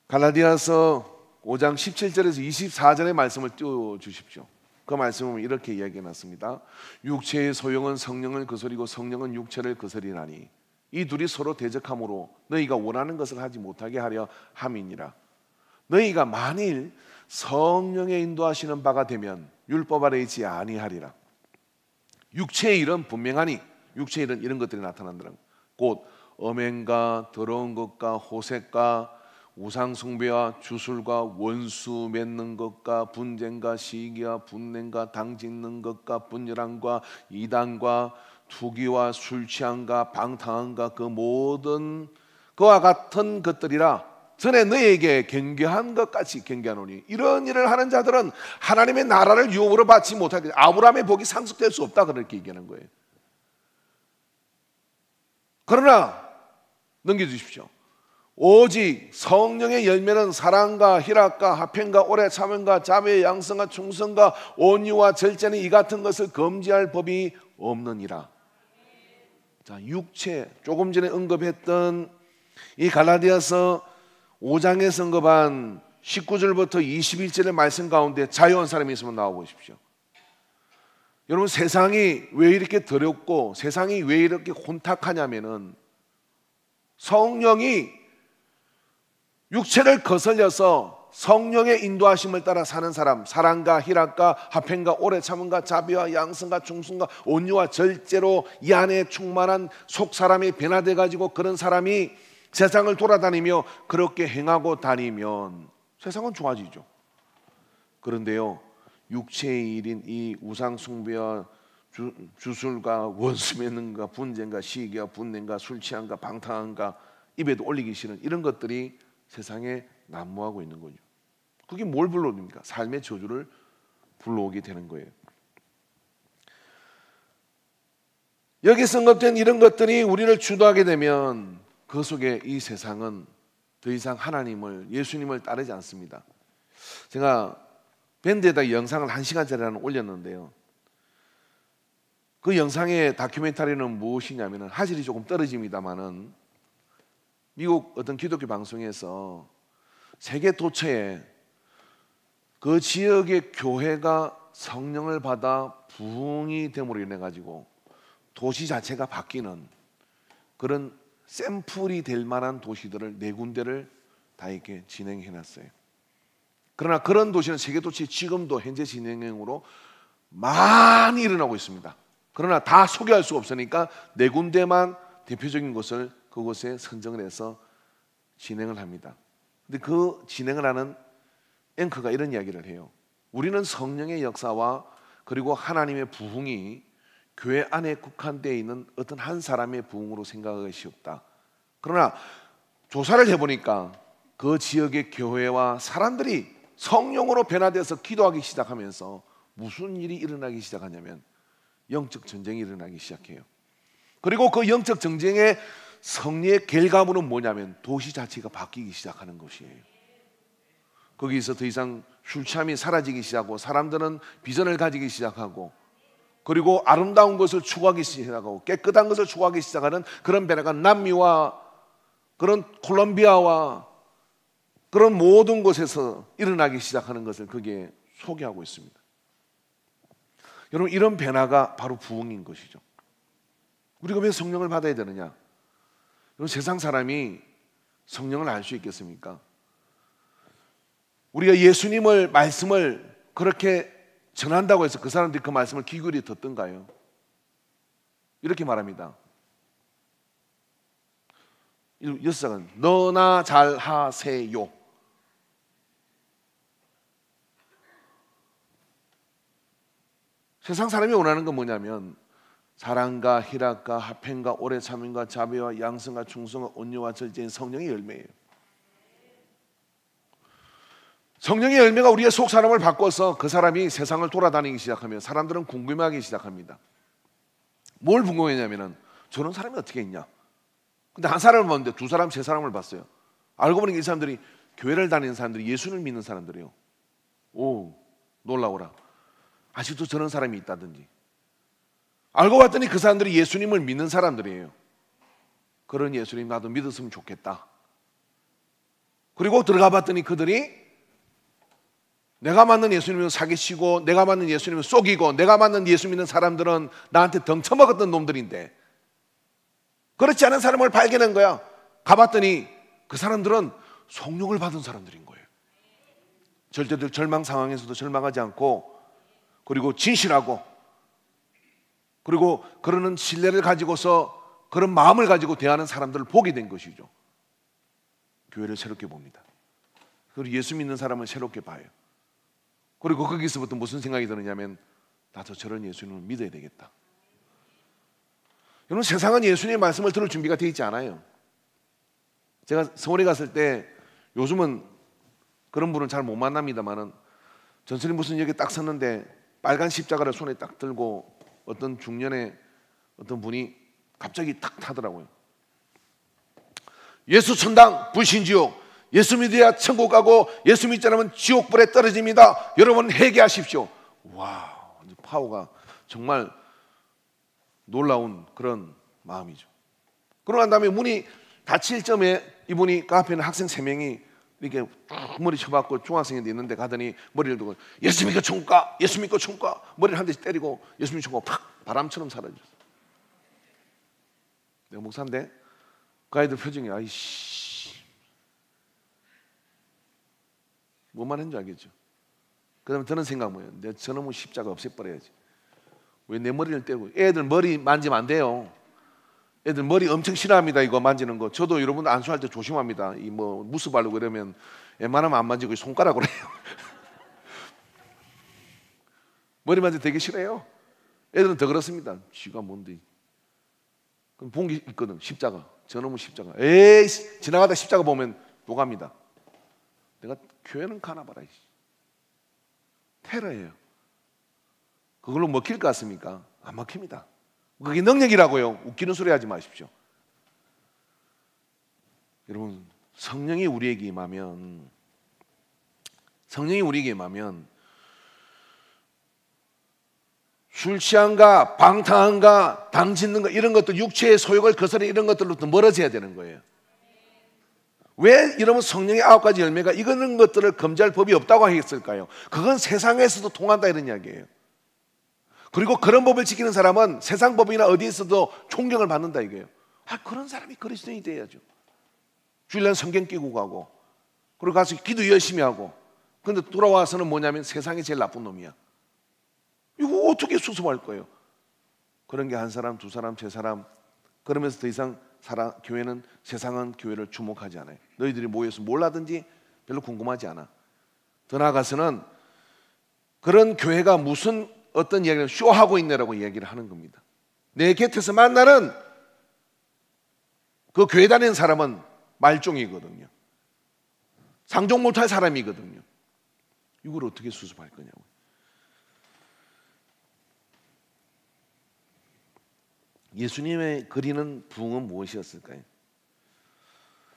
갈라디아서 5장 17절에서 24절의 말씀을 띄워주십시오. 그 말씀은 이렇게 이야기해놨습니다. 육체의 소용은 성령을 거스리고 성령은 육체를 거스리나니 이 둘이 서로 대적함으로 너희가 원하는 것을 하지 못하게 하려 함이니라. 너희가 만일 성령의 인도하시는 바가 되면 율법 아래 있지 아니하리라. 육체의 일은 분명하니, 육체의 일은 이런 것들이 나타난다는 곧 엄행과 더러운 것과 호색과 우상 숭배와 주술과 원수 맺는 것과 분쟁과 시기와 분냄과 당 짓는 것과 분열함과 이단과 투기와 술 취함과 방탕함과 그 모든 그와 같은 것들이라 전에 너에게 경계한 것 같이 경계하노니 이런 일을 하는 자들은 하나님의 나라를 유업으로 받지 못하게 아브라함의 복이 상속될 수 없다 그렇게 얘기하는 거예요. 그러나 넘겨주십시오. 오직 성령의 열매는 사랑과 희락과 화평과 오래 참음과 자비와 양성과 충성과 온유와 절제는 이 같은 것을 금지할 법이 없느니라. 자, 육체 조금 전에 언급했던 이 갈라디아서 5장에서 언급한 19절부터 21절의 말씀 가운데 자유한 사람이 있으면 나와 보십시오. 여러분, 세상이 왜 이렇게 더럽고 세상이 왜 이렇게 혼탁하냐면은 성령이 육체를 거슬려서 성령의 인도하심을 따라 사는 사람, 사랑과 희락과 화평과 오래 참음과 자비와 양성과 충성과 온유와 절제로 이 안에 충만한 속 사람이 변화돼 가지고 그런 사람이 세상을 돌아다니며 그렇게 행하고 다니면 세상은 좋아지죠. 그런데요, 육체의 일인 이 우상 숭배와 주술과 원수 맺는가 분쟁과 시기와 분냄과 술 취함과 방탕함과 입에도 올리기 싫은 이런 것들이 세상에 난무하고 있는 거죠. 그게 뭘 불러옵니까? 삶의 저주를 불러오게 되는 거예요. 여기서 언급된 이런 것들이 우리를 주도하게 되면 그 속에 이 세상은 더 이상 하나님을, 예수님을 따르지 않습니다. 제가 밴드에다 영상을 1시간짜리 올렸는데요, 그 영상의 다큐멘터리는 무엇이냐면 화질이 조금 떨어집니다만은 미국 어떤 기독교 방송에서 세계 도처에 그 지역의 교회가 성령을 받아 부흥이 됨으로 인해 가지고 도시 자체가 바뀌는 그런 샘플이 될 만한 도시들을 4군데를 다 이렇게 진행해 놨어요. 그러나 그런 도시는 세계 도시 지금도 현재 진행형으로 많이 일어나고 있습니다. 그러나 다 소개할 수 없으니까 4군데만 대표적인 것을 그곳에 선정을 해서 진행을 합니다. 근데 그 진행을 하는 앵커가 이런 이야기를 해요. 우리는 성령의 역사와 그리고 하나님의 부흥이 교회 안에 국한되어 있는 어떤 한 사람의 부흥으로 생각하기 쉽다. 그러나 조사를 해보니까 그 지역의 교회와 사람들이 성령으로 변화되어서 기도하기 시작하면서 무슨 일이 일어나기 시작하냐면 영적 전쟁이 일어나기 시작해요. 그리고 그 영적 전쟁의 승리의 결과물은 뭐냐면 도시 자체가 바뀌기 시작하는 것이에요. 거기서 더 이상 술 취함이 사라지기 시작하고 사람들은 비전을 가지기 시작하고 그리고 아름다운 것을 추구하기 시작하고 깨끗한 것을 추구하기 시작하는 그런 변화가 남미와 그런 콜롬비아와 그런 모든 곳에서 일어나기 시작하는 것을 거기에 소개하고 있습니다. 여러분, 이런 변화가 바로 부흥인 것이죠. 우리가 왜 성령을 받아야 되느냐? 세상 사람이 성령을 알 수 있겠습니까? 우리가 예수님을 말씀을 그렇게 전한다고 해서 그 사람들이 그 말씀을 귀 기울여 듣던가요? 이렇게 말합니다. 6장은 너나 잘하세요. 세상 사람이 원하는 건 뭐냐면 사랑과 희락과 화평과 오래 참음과 자비와 양성과 충성과 온유와 절제인 성령의 열매예요. 성령의 열매가 우리의 속 사람을 바꿔서 그 사람이 세상을 돌아다니기 시작하면 사람들은 궁금해하기 시작합니다. 뭘 궁금했냐면은 저런 사람이 어떻게 있냐? 근데 한 사람을 봤는데 2사람, 3사람을 봤어요. 알고 보니 이 사람들이 교회를 다니는 사람들이 예수를 믿는 사람들이에요. 오, 놀라워라. 아직도 저런 사람이 있다든지. 알고 봤더니 그 사람들이 예수님을 믿는 사람들이에요. 그런 예수님 나도 믿었으면 좋겠다. 그리고 들어가 봤더니 그들이 내가 맞는 예수님을 사기치고 내가 맞는 예수님을 속이고 내가 맞는 예수 믿는 사람들은 나한테 덩쳐먹었던 놈들인데 그렇지 않은 사람을 발견한 거야. 가봤더니 그 사람들은 성령을 받은 사람들인 거예요. 절대로 절망 상황에서도 절망하지 않고 그리고 진실하고, 그리고 그러는 신뢰를 가지고서 그런 마음을 가지고 대하는 사람들을 보게 된 것이죠. 교회를 새롭게 봅니다. 그리고 예수 믿는 사람을 새롭게 봐요. 그리고 거기서부터 무슨 생각이 드느냐면, 나도 저런 예수님을 믿어야 되겠다. 여러분, 세상은 예수님의 말씀을 들을 준비가 되어 있지 않아요. 제가 서울에 갔을 때, 요즘은 그런 분은 잘 못 만납니다만은, 전설이 무슨 여기 딱 섰는데 빨간 십자가를 손에 딱 들고 어떤 중년의 어떤 분이 갑자기 탁 타더라고요. 예수 천당 불신지옥, 예수 믿어야 천국 가고 예수 믿지 않으면 지옥불에 떨어집니다. 여러분 회개하십시오. 와, 파워가 정말 놀라운 그런 마음이죠. 그러고 난 다음에 문이 닫힐 점에 이분이 그 앞에 있는 학생 3명이 이렇게 머리 쳐박고 중학생인데 있는데 가더니 머리를 두고 예수 믿고 천국 가, 예수 믿고 천국 가, 머리를 한 대씩 때리고 예수 믿고 천국 팍 바람처럼 사라졌어. 내가 목사인데 그 아이들 표정이 아이씨 뭐만 했는지 알겠죠. 그 다음에 드는 생각 뭐예요? 내 저놈의 십자가 없애버려야지. 왜 내 머리를 때리고. 애들 머리 만지면 안 돼요. 애들 머리 엄청 싫어합니다. 이거 만지는 거. 저도 여러분 안수할 때 조심합니다. 이 뭐 무스 바르고 이러면 웬만하면 안 만지고 손가락으로 해요. 머리 만지 되게 싫어해요. 애들은 더 그렇습니다. 쥐가 뭔데. 그럼 본 게 있거든. 십자가. 저놈의 십자가. 에이, 지나가다 십자가 보면 욕합니다. 내가 교회는 가나 봐라. 테러예요. 그걸로 먹힐 것 같습니까? 안 먹힙니다. 그게 능력이라고요. 웃기는 소리 하지 마십시오. 여러분, 성령이 우리에게 임하면 술 취한가 방탕한가 당 짓는 거 이런 것들, 육체의 소욕을 거스르는 이런 것들로부터 멀어져야 되는 거예요. 왜 이러면 성령의 9가지 열매가 이런 것들을 금지할 법이 없다고 했을까요? 그건 세상에서도 통한다 이런 이야기예요. 그리고 그런 법을 지키는 사람은 세상 법이나 어디에서도 존경을 받는다 이거예요. 그런 사람이 그리스도인이 돼야죠. 주일날 성경 끼고 가고, 그리고 가서 기도 열심히 하고, 근데 돌아와서는 뭐냐면 세상이 제일 나쁜 놈이야. 이거 어떻게 수습할 거예요? 그런 게 한 사람, 두 사람, 세 사람, 그러면서 더 이상 교회는, 세상은 교회를 주목하지 않아요. 너희들이 모여서 뭘 하든지 별로 궁금하지 않아. 더 나아가서는 그런 교회가 무슨 어떤 이야기를 쇼하고 있네라고 이야기를 하는 겁니다. 내 곁에서 만나는 그 교회 다니는 사람은 말종이거든요. 상종 못할 사람이거든요. 이걸 어떻게 수습할 거냐고. 예수님의 그리는 부흥은 무엇이었을까요?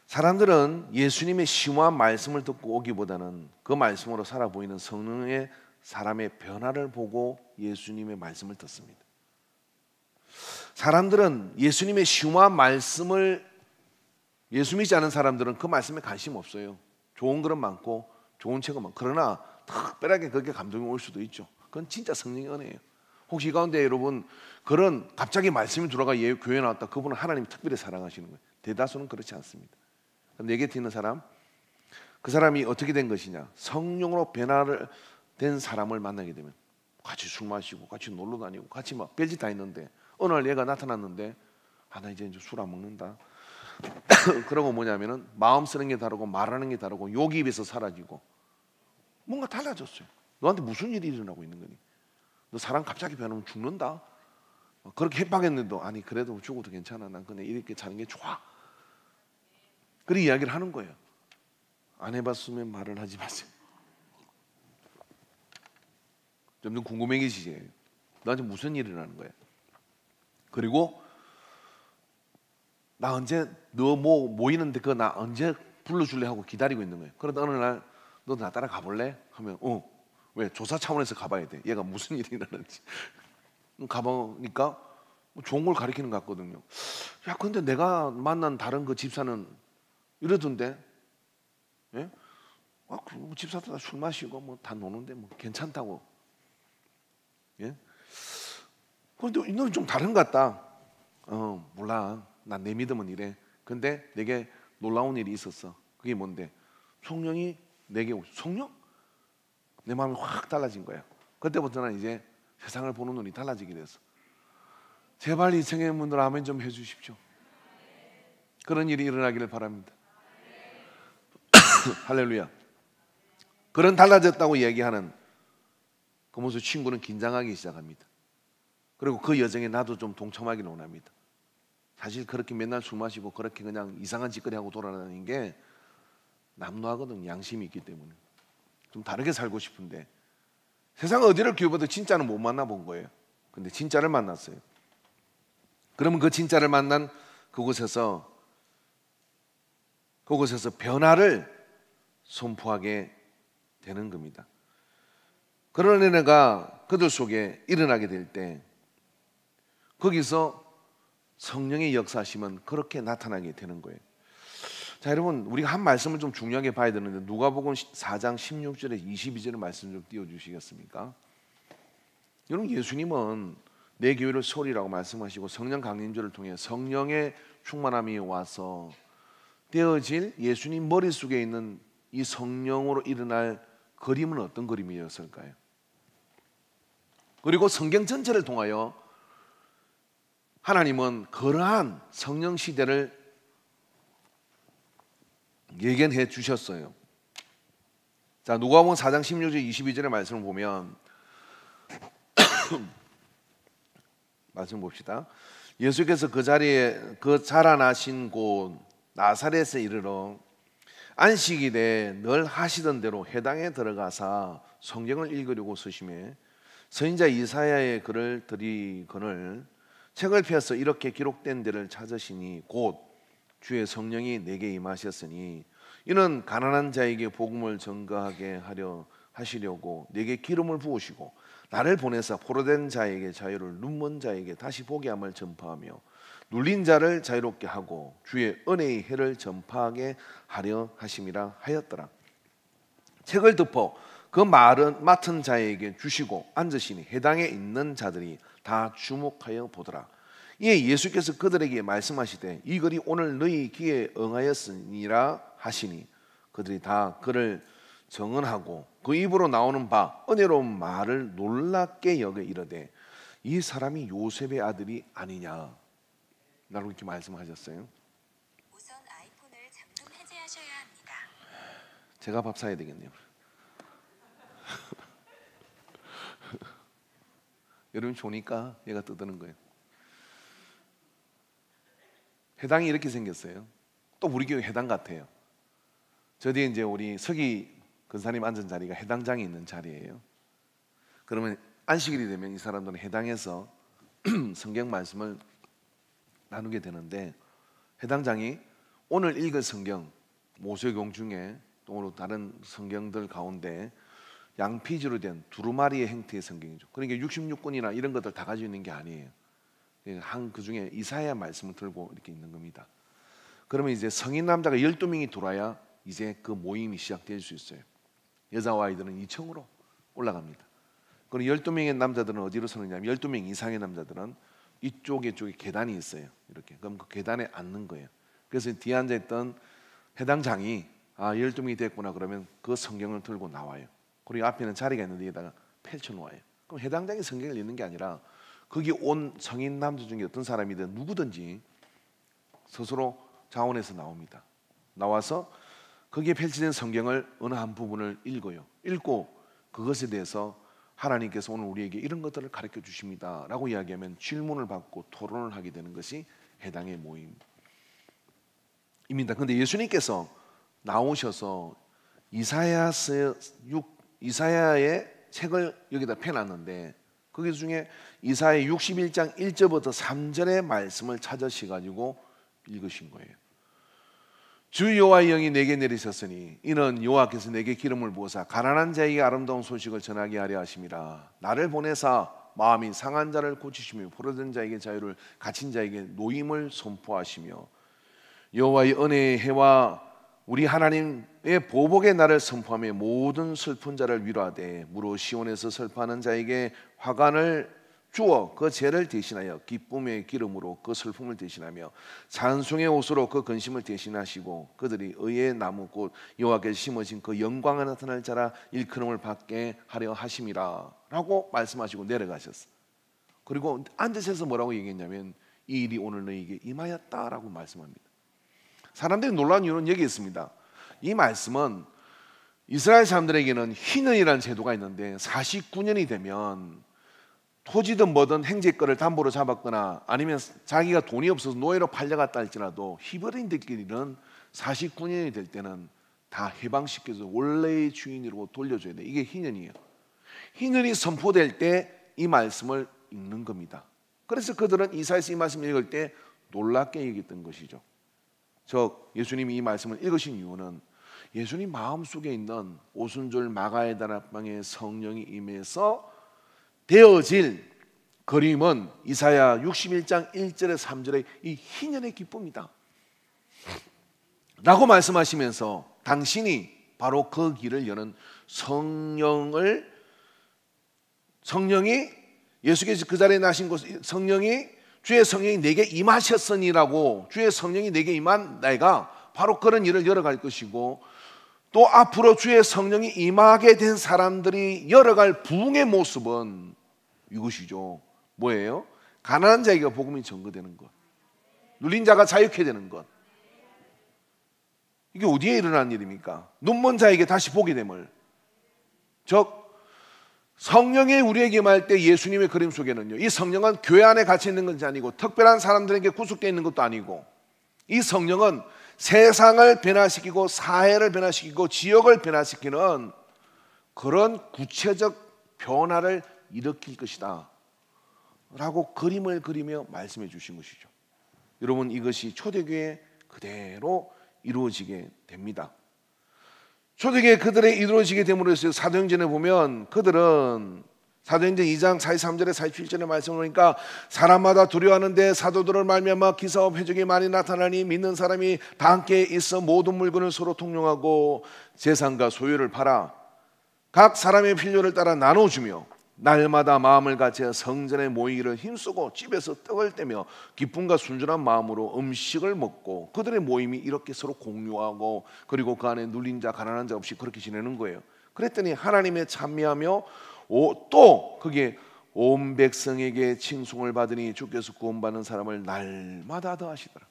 사람들은 예수님의 심오한 말씀을 듣고 오기보다는 그 말씀으로 살아 보이는 성령의 사람의 변화를 보고 예수님의 말씀을 듣습니다. 사람들은 예수님의 심오한 말씀을, 예수 믿지 않은 사람들은 그 말씀에 관심 없어요. 좋은 글은 많고 좋은 책은 많고, 그러나 특별하게 그게 감동이 올 수도 있죠. 그건 진짜 성령의 은혜예요. 혹시 이 가운데 여러분 그런 갑자기 말씀이 들어가 교회에 나왔다, 그분은 하나님이 특별히 사랑하시는 거예요. 대다수는 그렇지 않습니다. 내 곁에 있는 사람, 그 사람이 어떻게 된 것이냐, 성령으로 변화를 된 사람을 만나게 되면 같이 술 마시고 같이 놀러 다니고 같이 막 별짓 다 있는데 어느 날 얘가 나타났는데 나 이제 술 안 먹는다. 그러고 뭐냐면은 마음 쓰는 게 다르고 말하는 게 다르고 욕이 입에서 사라지고 뭔가 달라졌어요. 너한테 무슨 일이 일어나고 있는 거니? 너 사람 갑자기 변하면 죽는다. 그렇게 협박했는데도 아니 그래도 죽어도 괜찮아. 난 그냥 이렇게 사는 게 좋아. 그렇게 이야기를 하는 거예요. 안 해봤으면 말을 하지 마세요. 좀 궁금해지시지? 너한테 무슨 일이 일어나는 거야? 그리고 나 언제 너 뭐 모이는데 그거 나 언제 불러줄래 하고 기다리고 있는 거예요. 그러다 어느 날 너 나 따라 가볼래? 하면 왜? 조사 차원에서 가봐야 돼. 얘가 무슨 일이 일어나는지. 가보니까 좋은 걸 가리키는 것 같거든요. 야, 근데 내가 만난 다른 그 집사는 이러던데, 예? 그 집사도 다 술 마시고 뭐 다 노는데 뭐 괜찮다고. 예? 그런데 너는 좀 다른 것 같다. 몰라. 난 내 믿음은 이래. 근데 내게 놀라운 일이 있었어. 그게 뭔데? 성령이 내게 성령? 내 마음이 확 달라진 거야. 그때부터는 이제 세상을 보는 눈이 달라지게 됐어. 제발 이 청년분들 아멘 좀 해주십시오. 그런 일이 일어나기를 바랍니다. 할렐루야. 그런 달라졌다고 얘기하는 그 모습 친구는 긴장하기 시작합니다. 그리고 그 여정에 나도 좀 동참하기를 원합니다. 사실 그렇게 맨날 술 마시고 그렇게 그냥 이상한 짓거리 하고 돌아다니는 게 남루하거든. 양심이 있기 때문에 좀 다르게 살고 싶은데 세상 어디를 기어봐도 진짜는 못 만나본 거예요. 근데 진짜를 만났어요. 그러면 그 진짜를 만난 그곳에서 변화를 선포하게 되는 겁니다. 그런 은혜가 그들 속에 일어나게 될 때 거기서 성령의 역사하심은 그렇게 나타나게 되는 거예요. 자, 여러분, 우리가 한 말씀을 좀 중요하게 봐야 되는데 누가복음 4장 16절에 22절의 말씀 좀 띄워주시겠습니까? 여러분, 예수님은 내 교회를 소리라고 말씀하시고 성령 강림절을 통해 성령의 충만함이 와서 되어질 예수님 머릿속에 있는 이 성령으로 일어날 그림은 어떤 그림이었을까요? 그리고 성경 전체를 통하여 하나님은 그러한 성령 시대를 예견해 주셨어요. 자, 누가복음 4장 16절 22절의 말씀을 보면 말씀 봅시다. 예수께서 그 자리에 그 자라나신 곳 나사렛에 이르러 안식일에 늘 하시던 대로 회당에 들어가사 성경을 읽으려고 서심해 선지자 이사야의 글을 들이거늘 책을 펴서 이렇게 기록된 데를 찾으시니 곧 주의 성령이 내게 임하셨으니 이는 가난한 자에게 복음을 전가하게 하시려고 내게 기름을 부으시고 나를 보내사 포로된 자에게 자유를 눈먼 자에게 다시 보게 함을 전파하며 눌린 자를 자유롭게 하고 주의 은혜의 해를 전파하게 하려 하심이라 하였더라. 책을 덮어 그 말은 맡은 자에게 주시고 앉으시니 회당에 있는 자들이 다 주목하여 보더라. 이에 예수께서 그들에게 말씀하시되 이 글이 오늘 너희 귀에 응하였으니라 하시니 그들이 다 그를 정언하고 그 입으로 나오는 바 은혜로운 말을 놀랍게 여겨 이르되 이 사람이 요셉의 아들이 아니냐 라고 이렇게 말씀하셨어요. 우선 아이폰을 잠금 해제하셔야 합니다. 제가 밥 사야 되겠네요. 여러분 좋으니까 얘가 떠드는 거예요. 회당이 이렇게 생겼어요. 또 우리 교회 회당 같아요. 저 뒤에 이제 우리 서기 근사님 앉은 자리가 회당장이 있는 자리예요. 그러면 안식일이 되면 이 사람들은 회당에서 성경 말씀을 나누게 되는데 회당장이 오늘 읽을 성경 모세오경 중에 또 다른 성경들 가운데 양피지로 된 두루마리의 형태의 성경이죠. 그러니까 66권이나 이런 것들 다 가지고 있는 게 아니에요. 한 그 중에 이사야 말씀을 들고 이렇게 있는 겁니다. 그러면 이제 성인 남자가 12명이 들어와야 이제 그 모임이 시작될 수 있어요. 여자와 아이들은 2층으로 올라갑니다. 그리고 12명의 남자들은 어디로 서느냐면 12명 이상의 남자들은 이쪽에 계단이 있어요. 이렇게. 그럼 그 계단에 앉는 거예요. 그래서 뒤에 앉아있던 회당장이 12명이 됐구나 그러면 그 성경을 들고 나와요. 그리고 앞에는 자리가 있는데 여기다가 펼쳐놓아요. 그럼 회당장이 성경을 읽는 게 아니라 거기 온 성인 남자 중에 어떤 사람이든 누구든지 스스로 자원해서 나옵니다. 나와서 거기에 펼쳐진 성경을 어느 한 부분을 읽어요. 읽고 그것에 대해서 하나님께서 오늘 우리에게 이런 것들을 가르쳐 주십니다 라고 이야기하면 질문을 받고 토론을 하게 되는 것이 해당의 모임입니다. 그런데 예수님께서 나오셔서 이사야의 책을 여기다 펴놨는데 거기 중에 이사야 61장 1절부터 3절의 말씀을 찾으셔가지고 읽으신 거예요. 주 여호와의 영이 내게 내리셨으니 이는 여호와께서 내게 기름을 부으사 가난한 자에게 아름다운 소식을 전하게 하려 하심이라. 나를 보내사 마음이 상한 자를 고치시며 포로된 자에게 자유를 갇힌 자에게 노임을 선포하시며 여호와의 은혜의 해와 우리 하나님의 보복의 날을 선포하며 모든 슬픈 자를 위로하되 무릇 시온에서 슬퍼하는 자에게 화관을 주어 그 죄를 대신하여 기쁨의 기름으로 그 슬픔을 대신하며 찬송의 옷으로 그 근심을 대신하시고 그들이 의의 나무 곧 여호와께서 심어진 그 영광을 나타낼 자라 일컬음을 받게 하려 하심이라 라고 말씀하시고 내려가셨어요. 그리고 앉으셔서 뭐라고 얘기했냐면 이 일이 오늘 너희에게 임하였다라고 말씀합니다. 사람들이 놀라운 이유는 여기 있습니다. 이 말씀은 이스라엘 사람들에게는 희년이라는 제도가 있는데 49년이 되면 토지든 뭐든 행제권을 담보로 잡았거나 아니면 자기가 돈이 없어서 노예로 팔려갔다 할지라도 히브리인들끼리는 49년이 될 때는 다 해방시켜서 원래의 주인으로 돌려줘야 돼. 이게 희년이에요. 희년이 선포될 때 이 말씀을 읽는 겁니다. 그래서 그들은 이사야서 이 말씀을 읽을 때 놀랍게 여겼던 것이죠. 예수님이 이 말씀을 읽으신 이유는 예수님 마음속에 있는 오순절 마가의 다락방에 성령이 임해서 되어질 그림은 이사야 61장 1절에 3절의 이 희년의 기쁨이다 라고 말씀하시면서 당신이 바로 그 길을 여는 성령이 예수께서 그 자리에 나신 곳 주의 성령이 내게 임하셨으니라고 주의 성령이 내게 임한 내가 바로 그런 일을 열어갈 것이고 또 앞으로 주의 성령이 임하게 된 사람들이 열어갈 부흥의 모습은 이것이죠. 뭐예요? 가난한 자에게 복음이 전거되는 것, 눌린 자가 자유케 되는 것. 이게 어디에 일어나는 일입니까? 눈먼 자에게 다시 보게 됨을. 즉 성령이 우리에게 임할 때 예수님의 그림 속에는요, 이 성령은 교회 안에 갇혀 있는 것이 아니고 특별한 사람들에게 구속되어 있는 것도 아니고 이 성령은 세상을 변화시키고 사회를 변화시키고 지역을 변화시키는 그런 구체적 변화를 일으킬 것이다 라고 그림을 그리며 말씀해 주신 것이죠. 여러분, 이것이 초대교회에 그대로 이루어지게 됩니다. 초대교회 그들의 이루어지게 됨으로써 사도행전에 보면 그들은 사도행전 2장 43절에 47절에 말씀을 보니까 사람마다 두려워하는데 사도들을 말미암아 기사와 표적이 많이 나타나니 믿는 사람이 다 함께 있어 모든 물건을 서로 통용하고 재산과 소유를 팔아 각 사람의 필요를 따라 나눠주며 날마다 마음을 같여 성전에 모이기를 힘쓰고 집에서 떡을 떼며 기쁨과 순전한 마음으로 음식을 먹고 그들의 모임이 이렇게 서로 공유하고 그리고 그 안에 눌린 자 가난한 자 없이 그렇게 지내는 거예요. 그랬더니 하나님의 찬미하며 또 그게 온 백성에게 칭송을 받으니 주께서 구원받는 사람을 날마다 더하시더라.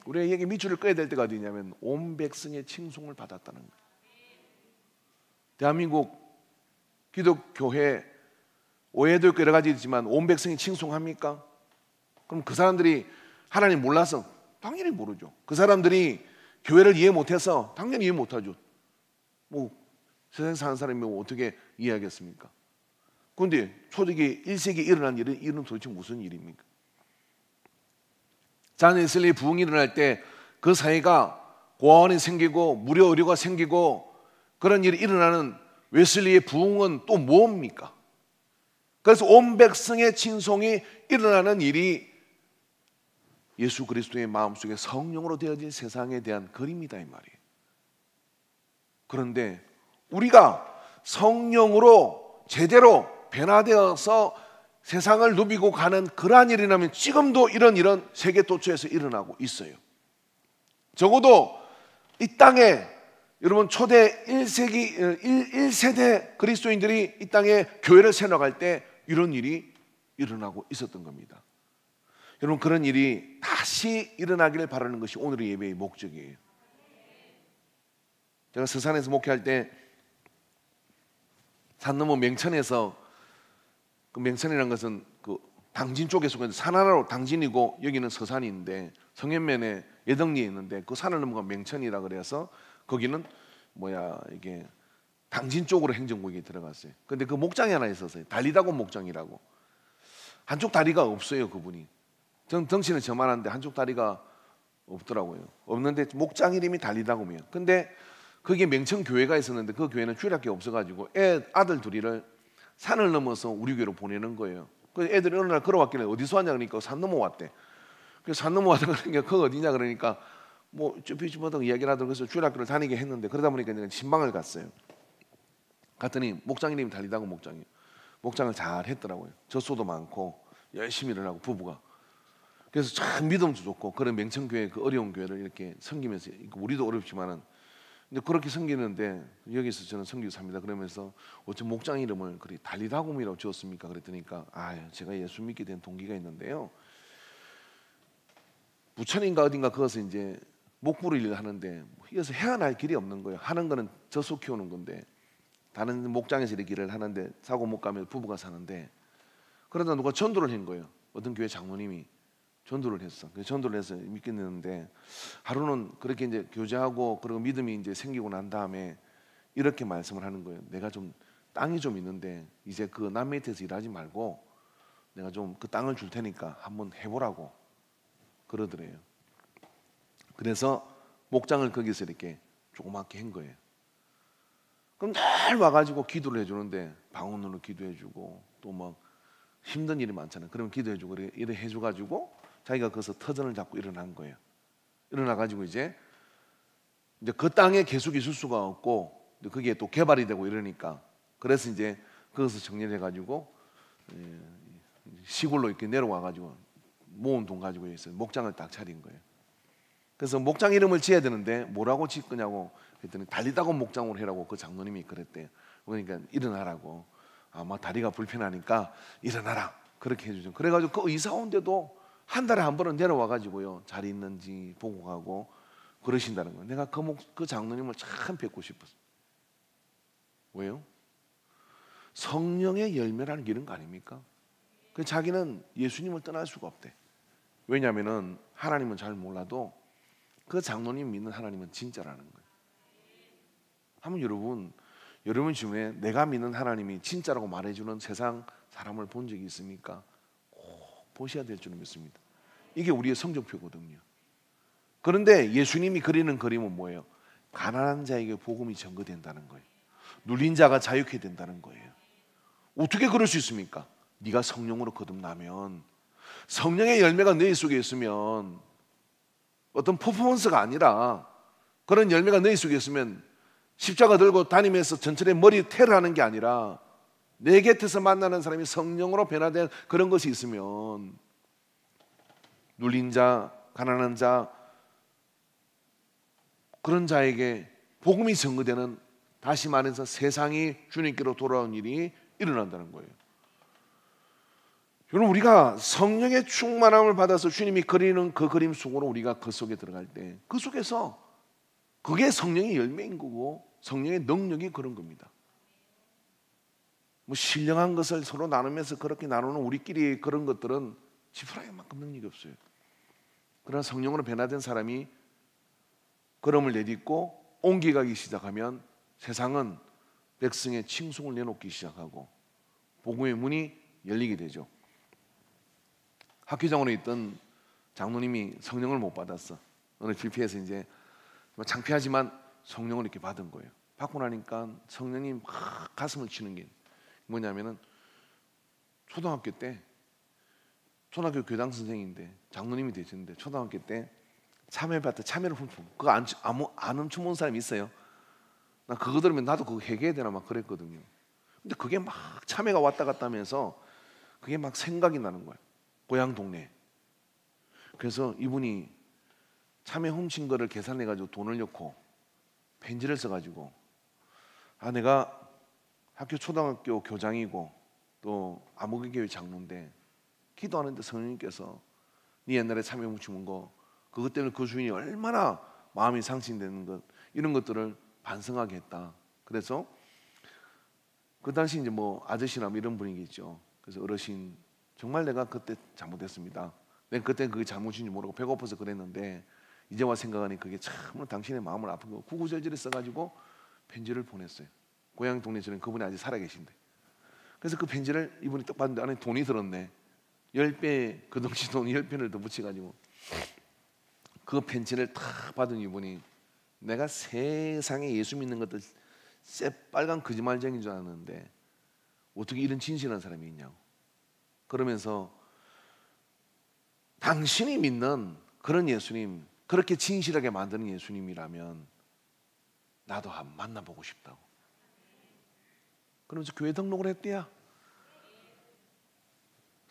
우리에게 밑줄을 끄야 될 때가 어디냐면 온 백성의 칭송을 받았다는 거예요. 대한민국 기독교회 오해도 있고 여러 가지 있지만 온 백성이 칭송합니까? 그럼 그 사람들이 하나님 몰라서? 당연히 모르죠. 그 사람들이 교회를 이해 못해서? 당연히 이해 못하죠. 뭐 세상에 사는 사람이 어떻게 이해하겠습니까? 그런데 초대기 1세기에 일어난 일은 도대체 무슨 일입니까? 잔 웨슬리의 부흥이 일어날 때 그 사회가 고아원이 생기고 무료 의료가 생기고 그런 일이 일어나는 웨슬리의 부흥은 또 뭡니까? 그래서 온 백성의 칭송이 일어나는 일이 예수 그리스도의 마음속에 성령으로 되어진 세상에 대한 그림이다 이 말이에요. 그런데 우리가 성령으로 제대로 변화되어서 세상을 누비고 가는 그러한 일이라면 지금도 이런 일은 세계 도처에서 일어나고 있어요. 적어도 이 땅에 여러분 초대 1세대 그리스도인들이 이 땅에 교회를 세워나갈 때 이런 일이 일어나고 있었던 겁니다. 여러분, 그런 일이 다시 일어나기를 바라는 것이 오늘의 예배의 목적이에요. 제가 서산에서 목회할 때 산 너머 맹천에서 그 맹천이라는 것은 그 당진 쪽에 속해 산 하나로 당진이고 여기는 서산인데 성현면에 예덕리에 있는데 그 산을 넘어가 맹천이라 그래서 거기는 이게 당진 쪽으로 행정구역에 들어갔어요. 근데 그 목장이 하나 있었어요. 달리다고 목장이라고. 한쪽 다리가 없어요, 그분이. 덩치는 저만한데 한쪽 다리가 없더라고요. 없는데 목장 이름이 달리다고며. 근데 거기에 맹천 교회가 있었는데 그 교회는 주일학교가 없어가지고 아들 둘이를 산을 넘어서 우리 교회로 보내는 거예요. 그 애들이 어느 날 걸어왔길래 어디서 왔냐 그러니까 산 넘어왔대. 그래서 산 넘어왔다 그러니까 그거 어디냐 그러니까 뭐 쭈피쭈피하다고 이야기를 하더라고요. 그래서 주일학교를 다니게 했는데 그러다 보니까 신방을 갔어요. 갔더니 목장 이름이 달리다고 목장이에요. 목장을 잘 했더라고요. 젖소도 많고 열심히 일을 하고 부부가. 그래서 참 믿음도 좋고 그런 명천교회 그 어려운 교회를 이렇게 섬기면서 우리도 어렵지만은 근데 그렇게 섬기는데 여기서 저는 섬기사입니다. 그러면서 어째 목장 이름을 그리 달리다곰이라고 지었습니까? 그랬더니까 제가 예수 믿게 된 동기가 있는데요. 부천인가 어딘가 거기서 이제 목부를 일을 하는데 이어서 헤어날 길이 없는 거예요. 하는 거는 젖소 키우는 건데 다른 목장에서 이렇게 일을 하는데 사고 못 가면 부부가 사는데 그러다 누가 전도를 한 거예요. 어떤 교회 장로님이 전도를 했어. 그 전도를 해서 믿겠는데 하루는 그렇게 이제 교제하고 그리고 믿음이 이제 생기고 난 다음에 이렇게 말씀을 하는 거예요. 내가 좀 땅이 좀 있는데 이제 그 남 밑에서 일하지 말고 내가 좀 그 땅을 줄 테니까 한번 해보라고 그러더래요. 그래서 목장을 거기서 이렇게 조그맣게 한 거예요. 그럼 늘 와가지고 기도를 해주는데 방언으로 기도해주고 또 막 힘든 일이 많잖아요. 그러면 기도해주고 이래 해줘가지고 자기가 거기서 터전을 잡고 일어난 거예요. 일어나가지고 이제 그 땅에 계속 있을 수가 없고 그게 또 개발이 되고 이러니까 그래서 이제 거기서 정리를 해가지고 시골로 이렇게 내려와가지고 모은 돈 가지고 있어요. 목장을 딱 차린 거예요. 그래서 목장 이름을 지어야 되는데 뭐라고 짓 거냐고 했더니 달리다고 목장으로 해라고 그 장로님이 그랬대요. 그러니까 일어나라고. 아마 다리가 불편하니까 일어나라 그렇게 해주죠. 그래가지고 그 이사 온데도 한 달에 한 번은 내려와가지고요 잘 있는지 보고 가고 그러신다는 거예요. 내가 그 장로님을 참 뵙고 싶었어. 왜요? 성령의 열매라는 게 이런 거 아닙니까? 그 자기는 예수님을 떠날 수가 없대. 왜냐하면은 하나님은 잘 몰라도 그 장로님 믿는 하나님은 진짜라는 거예요. 한번 여러분 주변에 내가 믿는 하나님이 진짜라고 말해주는 세상 사람을 본 적이 있습니까? 꼭 보셔야 될 줄은 믿습니다. 이게 우리의 성적표거든요. 그런데 예수님이 그리는 그림은 뭐예요? 가난한 자에게 복음이 전거된다는 거예요. 눌린 자가 자유케 된다는 거예요. 어떻게 그럴 수 있습니까? 네가 성령으로 거듭나면 성령의 열매가 너 속에 있으면 어떤 퍼포먼스가 아니라 그런 열매가 너 속에 있으면 십자가 들고 다니면서 전철에 머리 테를 하는 게 아니라 내 곁에서 만나는 사람이 성령으로 변화된 그런 것이 있으면 눌린 자, 가난한 자 그런 자에게 복음이 전거되는 다시 말해서 세상이 주님께로 돌아온 일이 일어난다는 거예요. 여러분 우리가 성령의 충만함을 받아서 주님이 그리는 그 그림 속으로 우리가 그 속에 들어갈 때 그 속에서 그게 성령의 열매인 거고 성령의 능력이 그런 겁니다. 뭐 신령한 것을 서로 나누면서 그렇게 나누는 우리끼리 그런 것들은 지푸라기만큼 능력이 없어요. 그러나 성령으로 변화된 사람이 걸음을 내딛고 옮겨가기 시작하면 세상은 백성의 칭송을 내놓기 시작하고 복음의 문이 열리게 되죠. 학교장으로 있던 장로님이 성령을 못 받았어. 어느 집회에서 이제 창피하지만 성령을 이렇게 받은 거예요. 받고 나니까 성령님 막 가슴을 치는 게 뭐냐면은 초등학교 때 초등학교 교장 선생인데 장로님이 되셨는데 초등학교 때 참외밭에 참외를 훔치고 그거 안 훔쳐본 사람이 있어요? 나 그거 들으면 나도 그거 해결해야 되나 막 그랬거든요. 근데 그게 막 참외가 왔다 갔다 하면서 그게 막 생각이 나는 거예요. 고향 동네. 그래서 이분이 참외 훔친 거를 계산해가지고 돈을 넣고 편지를 써가지고 내가 학교 초등학교 교장이고 또 아무개교회 장로인데 기도하는데 성령님께서 네 옛날에 참외 훔치는 거 그것 때문에 그 주인이 얼마나 마음이 상심되는 것 이런 것들을 반성하게 했다. 그래서 그 당시 이제 뭐 아저씨나 뭐 이런 분위기죠. 그래서 어르신 정말 내가 그때 잘못했습니다. 내가 그때 그게 잘못인지 모르고 배고파서 그랬는데 이제 와 생각하니 그게 참 당신의 마음을 아픈 거 구구절절히 써가지고 편지를 보냈어요. 고향 동네 저는 그분이 아직 살아계신데 그래서 그 편지를 이분이 딱 봤는데 안에 돈이 들었네. 10배 그 당시 돈 10배를 더 붙여가지고 그 편지를 딱 받은 이분이 내가 세상에 예수 믿는 것들 새빨간 거짓말쟁이인 줄 알았는데 어떻게 이런 진실한 사람이 있냐고 그러면서 당신이 믿는 그런 예수님 그렇게 진실하게 만드는 예수님이라면 나도 한번 만나보고 싶다고 그러면서 교회 등록을 했대야.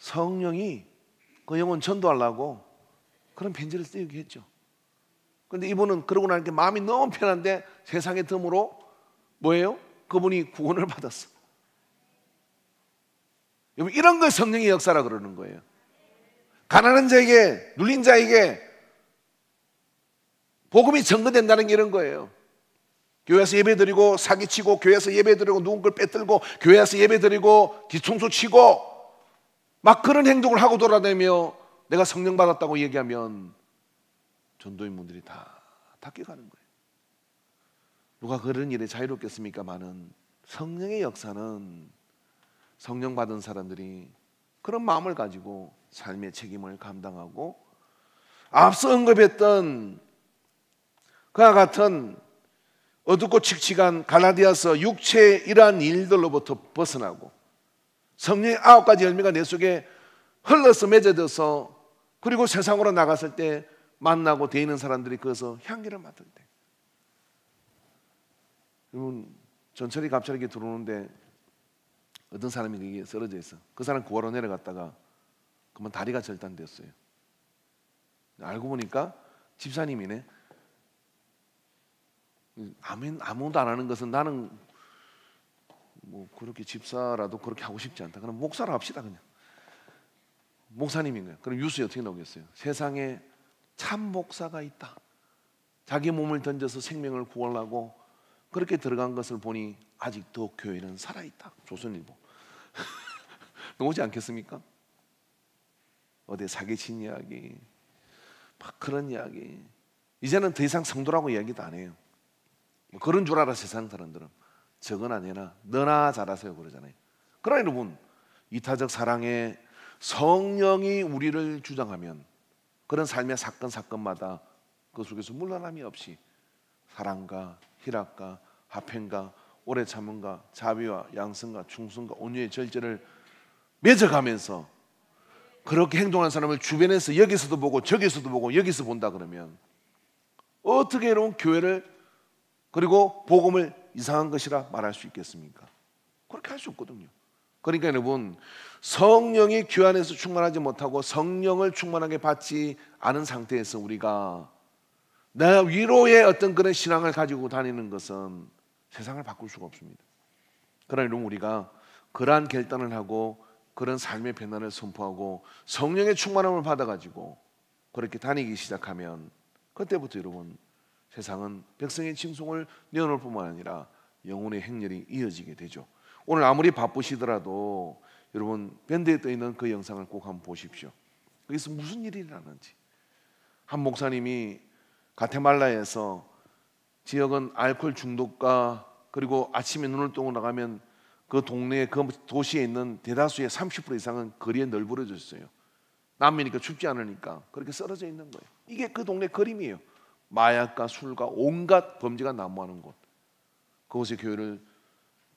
성령이 그 영혼 전도하려고 그런 편지를 쓰게 했죠. 그런데 이분은 그러고 나니까 마음이 너무 편한데 세상의 덤으로 뭐예요? 그분이 구원을 받았어. 여러분, 이런 걸 성령의 역사라 그러는 거예요. 가난한 자에게, 눌린 자에게 복음이 전거된다는 게 이런 거예요. 교회에서 예배드리고 사기치고, 교회에서 예배드리고 누군 걸 빼들고, 교회에서 예배드리고 뒤통수 치고 막 그런 행동을 하고 돌아다니며 내가 성령 받았다고 얘기하면 전도인분들이 다 닦여가는 거예요. 누가 그런 일에 자유롭겠습니까마는 성령의 역사는 성령 받은 사람들이 그런 마음을 가지고 삶의 책임을 감당하고, 앞서 언급했던 그와 같은 어둡고 칙칙한 갈라디아서 육체의 이러한 일들로부터 벗어나고 성령의 9가지 열매가 내 속에 흘러서 맺어져서, 그리고 세상으로 나갔을 때 만나고 대있는 사람들이 거기서 향기를 맡을 때, 여러분, 전철이 갑자기 들어오는데 어떤 사람이 거기에 쓰러져 있어. 그 사람 구하러 내려갔다가 그만 다리가 절단됐어요. 알고 보니까 집사님이네. 아무도 안 하는 것은 나는 뭐 그렇게 집사라도 그렇게 하고 싶지 않다. 그럼 목사로 합시다. 그냥 목사님인 거예요. 그럼 뉴스에 어떻게 나오겠어요? 세상에 참 목사가 있다. 자기 몸을 던져서 생명을 구하려고 그렇게 들어간 것을 보니 아직도 교회는 살아있다. 조선일보. 나오지 않겠습니까? 어디 사기친 이야기, 막 그런 이야기. 이제는 더 이상 성도라고 이야기도 안 해요. 그런 줄 알아 세상 사람들은. 저건 아니라 너나 잘하세요 그러잖아요. 그러나 여러분, 이타적 사랑에 성령이 우리를 주장하면 그런 삶의 사건마다 그 속에서 물러남이 없이 사랑과 희락과 화평과 오래 참음과 자비와 양성과 충성과 온유의 절제를 맺어가면서 그렇게 행동하는 사람을 주변에서 여기서도 보고 저기서도 보고 여기서 본다 그러면 어떻게 여러분 교회를 그리고 복음을 이상한 것이라 말할 수 있겠습니까? 그렇게 할 수 없거든요. 그러니까 여러분, 성령이 교회 안에서 충만하지 못하고 성령을 충만하게 받지 않은 상태에서 우리가 내 위로의 어떤 그런 신앙을 가지고 다니는 것은 세상을 바꿀 수가 없습니다. 그러나 여러분, 우리가 그러한 결단을 하고 그런 삶의 변화를 선포하고 성령의 충만함을 받아가지고 그렇게 다니기 시작하면 그때부터 여러분, 세상은 백성의 칭송을 내어놓을 뿐만 아니라 영혼의 행렬이 이어지게 되죠. 오늘 아무리 바쁘시더라도 여러분, 밴드에 떠있는 그 영상을 꼭 한번 보십시오. 거기서 무슨 일이 일어나는지. 한 목사님이 가테말라에서 지역은 알코올 중독과 그리고 아침에 눈을 뜨고 나가면 그 동네에 그 도시에 있는 대다수의 30% 이상은 거리에 널브러져 있어요. 남미니까 춥지 않으니까 그렇게 쓰러져 있는 거예요. 이게 그 동네 그림이에요. 마약과 술과 온갖 범죄가 난무하는 곳. 그곳에 교회를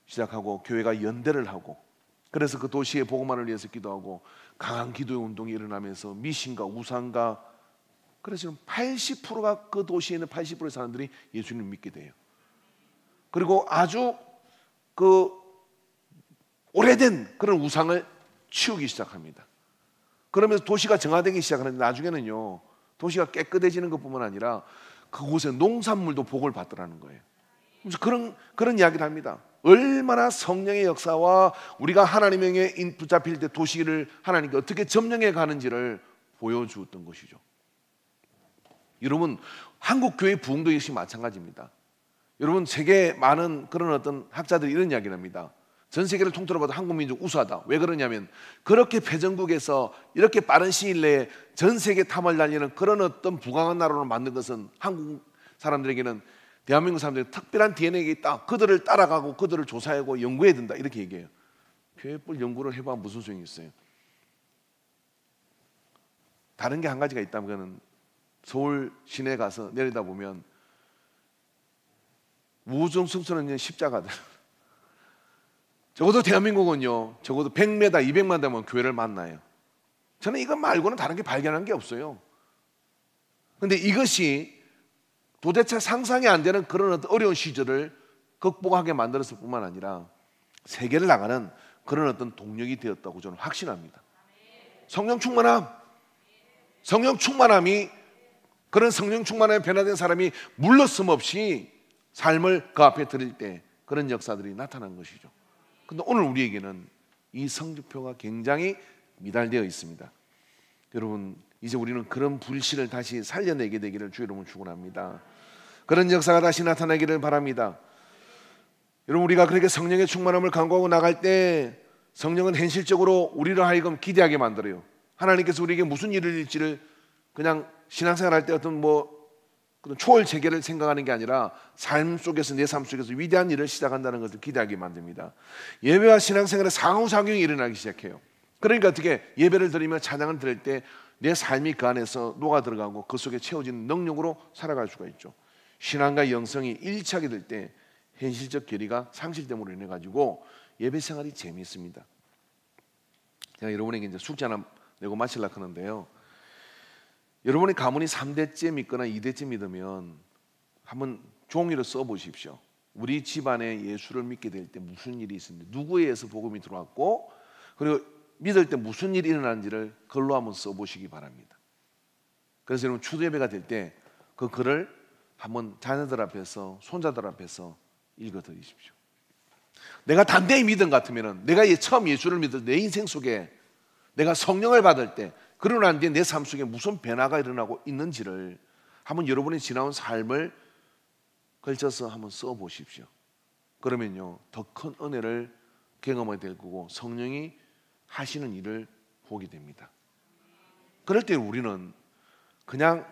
시작하고 교회가 연대를 하고, 그래서 그 도시의 복음화를 위해서 기도하고 강한 기도의 운동이 일어나면서 미신과 우상과, 그래서 지금 80%가 그 도시에 있는 80%의 사람들이 예수님을 믿게 돼요. 그리고 아주 그 오래된 그런 우상을 치우기 시작합니다. 그러면서 도시가 정화되기 시작하는데 나중에는요, 도시가 깨끗해지는 것뿐만 아니라 그곳에 농산물도 복을 받더라는 거예요. 그래서 그런 이야기를 합니다. 얼마나 성령의 역사와 우리가 하나님의 붙잡힐 때 도시를 하나님께 어떻게 점령해 가는지를 보여주었던 것이죠. 여러분, 한국 교회 부흥도 역시 마찬가지입니다. 여러분, 세계 많은 그런 어떤 학자들이 이런 이야기를 합니다. 전 세계를 통틀어 봐도 한국 민족 우수하다. 왜 그러냐면 그렇게 패전국에서 이렇게 빠른 시일 내에 전 세계 탐을 달리는 그런 어떤 부강한 나라로 만든 것은 한국 사람들에게는, 대한민국 사람들에게 특별한 DNA가 있다. 그들을 따라가고 그들을 조사하고 연구해야 된다. 이렇게 얘기해요. 교회법 연구를 해봐 무슨 소용이 있어요? 다른 게 한 가지가 있다면 서울 시내 가서 내려다보면 우중승천은 십자가들. 적어도 대한민국은요, 적어도 100m, 200만 되면 교회를 만나요. 저는 이것 말고는 다른 게 발견한 게 없어요. 그런데 이것이 도대체 상상이 안 되는 그런 어떤 어려운 시절을 극복하게 만들었을 뿐만 아니라 세계를 나가는 그런 어떤 동력이 되었다고 저는 확신합니다. 성령 충만함이 그런 성령 충만함에 변화된 사람이 물러섬 없이 삶을 그 앞에 드릴 때 그런 역사들이 나타난 것이죠. 근데 오늘 우리에게는 이 성적표가 굉장히 미달되어 있습니다. 여러분, 이제 우리는 그런 불신을 다시 살려내게 되기를 주 이름으로 축원합니다. 그런 역사가 다시 나타나기를 바랍니다. 여러분, 우리가 그렇게 성령의 충만함을 강구하고 나갈 때 성령은 현실적으로 우리를 하여금 기대하게 만들어요. 하나님께서 우리에게 무슨 일을 일지를 그냥 신앙생활 할 때 어떤 그런 초월 체계를 생각하는 게 아니라 삶 속에서, 내 삶 속에서 위대한 일을 시작한다는 것을 기대하게 만듭니다. 예배와 신앙생활에 상호작용이 일어나기 시작해요. 그러니까 어떻게 예배를 드리며 찬양을 드릴 때 내 삶이 그 안에서 녹아 들어가고 그 속에 채워지는 능력으로 살아갈 수가 있죠. 신앙과 영성이 일치하게 될 때 현실적 괴리가 상실됨으로 인해 가지고 예배 생활이 재미있습니다. 제가 여러분에게 이제 숙제 하나 내고 마치려고 하는데요. 여러분의 가문이 3대째 믿거나 2대째 믿으면 한번 종이로 써보십시오. 우리 집안에 예수를 믿게 될 때 무슨 일이 있었는지, 누구에 의해서 복음이 들어왔고, 그리고 믿을 때 무슨 일이 일어난지를 글로 한번 써보시기 바랍니다. 그래서 여러분 추도 예배가 될 때 그 글을 한번 자녀들 앞에서, 손자들 앞에서 읽어드리십시오. 내가 담대히 믿은 것 같으면, 내가 처음 예수를 믿을 내 인생 속에 내가 성령을 받을 때, 그러고 난 뒤에 내 삶 속에 무슨 변화가 일어나고 있는지를 한번 여러분의 지나온 삶을 걸쳐서 한번 써보십시오. 그러면요, 더 큰 은혜를 경험하게 될 거고 성령이 하시는 일을 보게 됩니다. 그럴 때 우리는 그냥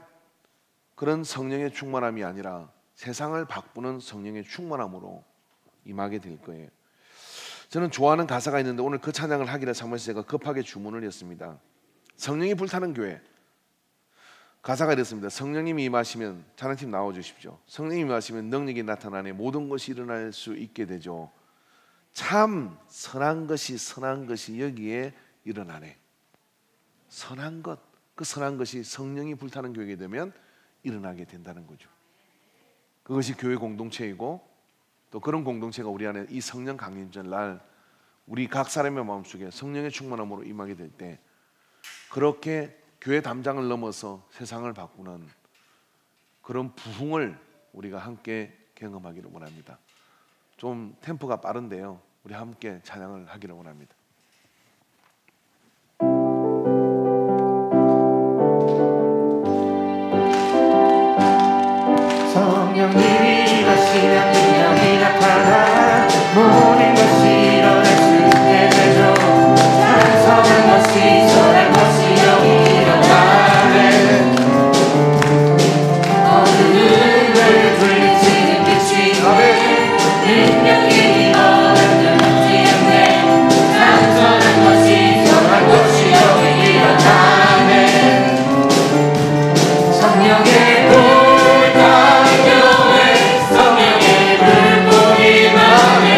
그런 성령의 충만함이 아니라 세상을 바꾸는 성령의 충만함으로 임하게 될 거예요. 저는 좋아하는 가사가 있는데 오늘 그 찬양을 하기를 사모해서 제가 급하게 주문을 했습니다. 성령이 불타는 교회. 가사가 이렇습니다. 성령님이 임하시면, 찬양팀 나와주십시오. 성령님이 임하시면 능력이 나타나네 모든 것이 일어날 수 있게 되죠. 참 선한 것이 여기에 일어나네. 선한 것, 그 선한 것이 성령이 불타는 교회가 되면 일어나게 된다는 거죠. 그것이 교회 공동체이고, 또 그런 공동체가 우리 안에 이 성령 강림절 날 우리 각 사람의 마음속에 성령의 충만함으로 임하게 될 때 그렇게 교회 담장을 넘어서 세상을 바꾸는 그런 부흥을 우리가 함께 경험하기를 원합니다. 좀 템포가 빠른데요, 우리 함께 찬양을 하기를 원합니다. 성령님이 가시면 능력이 나타나 모든 것이 일어날 수 있게 되죠. 찬성한 것이 선한 것이 여기 일어나네. 어두운 걸 불리치는 빛이 오네. 능력이 일어나는 것이 없네. 찬성한 것이 선한 것이 여기 일어나네. 성령의 성령의 불꽃이 나네.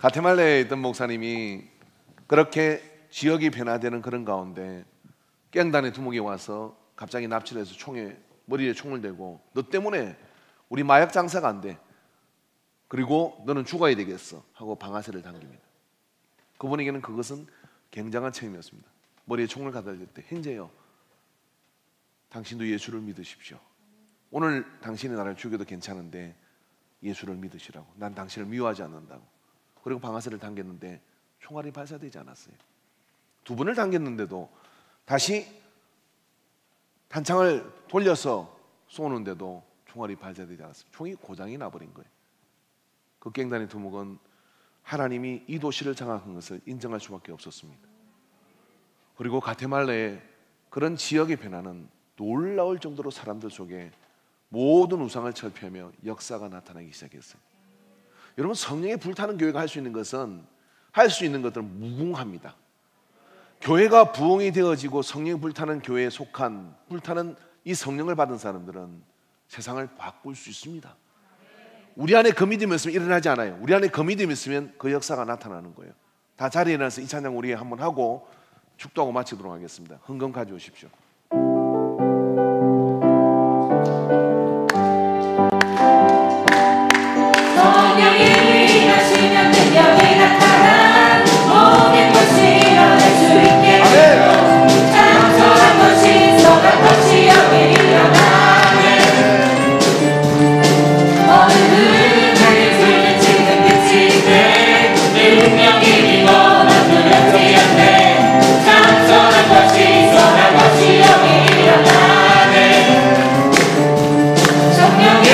가테말레에 있던 목사님이 그렇게 지역이 변화되는 그런 가운데 깽단의 두목이 와서 갑자기 납치를 해서 머리에 총을 대고 너 때문에 우리 마약 장사가 안 돼. 그리고 너는 죽어야 되겠어 하고 방아쇠를 당깁니다. 그분에게는 그것은 굉장한 책임이었습니다. 머리에 총을 갖다 댈 때 형제요, 당신도 예수를 믿으십시오. 오늘 당신이 나를 죽여도 괜찮은데 예수를 믿으시라고. 난 당신을 미워하지 않는다고. 그리고 방아쇠를 당겼는데 총알이 발사되지 않았어요. 두 번을 당겼는데도 다시 탄창을 돌려서 쏘는데도 총알이 발사되지 않았습니다. 총이 고장이 나버린 거예요. 그 갱단의 두목은 하나님이 이 도시를 장악한 것을 인정할 수밖에 없었습니다. 그리고 가테말레의 그런 지역의 변화는 놀라울 정도로 사람들 속에 모든 우상을 철폐하며 역사가 나타나기 시작했어요. 여러분, 성령에 불타는 교회가 할 수 있는 것은, 할 수 있는 것들은 무궁합니다. 교회가 부흥이 되어지고 성령에 불타는 교회에 속한, 불타는 이 성령을 받은 사람들은 세상을 바꿀 수 있습니다. 우리 안에 그 믿음이 있으면 일어나지 않아요. 우리 안에 그 믿음이 있으면 그 역사가 나타나는 거예요. 다 자리에 일어나서 이 찬양 우리 한번 하고 축도하고 마치도록 하겠습니다. 헌금 가져오십시오. 성령이 위하시면 능력이 나타나 모든 것이 변할 수 있게 되고 장소한 것이 선한 것이 여기 일어나네. 어느 눈을 지는 빛이 돼 능력이 이고 나는 뛰었네. 장소한 것이 선한 것이 여기 일어나네. 성령의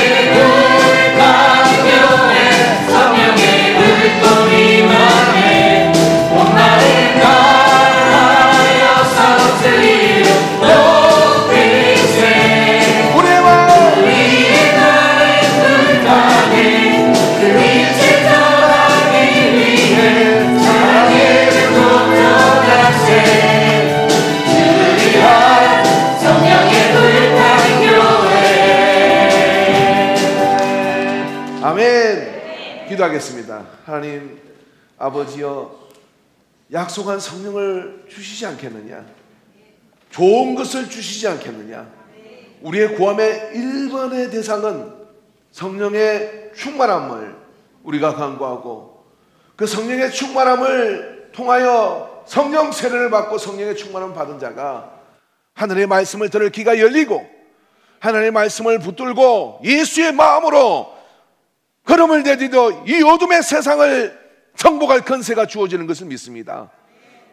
아멘. 기도하겠습니다. 하나님 아버지여, 약속한 성령을 주시지 않겠느냐? 좋은 것을 주시지 않겠느냐? 우리의 구함의 1번의 대상은 성령의 충만함을 우리가 간구하고, 그 성령의 충만함을 통하여 성령 세례를 받고 성령의 충만함을 받은 자가 하늘의 말씀을 들을 귀가 열리고 하나님의 말씀을 붙들고 예수의 마음으로 걸음을 내디뎌 이 어둠의 세상을 정복할 권세가 주어지는 것을 믿습니다.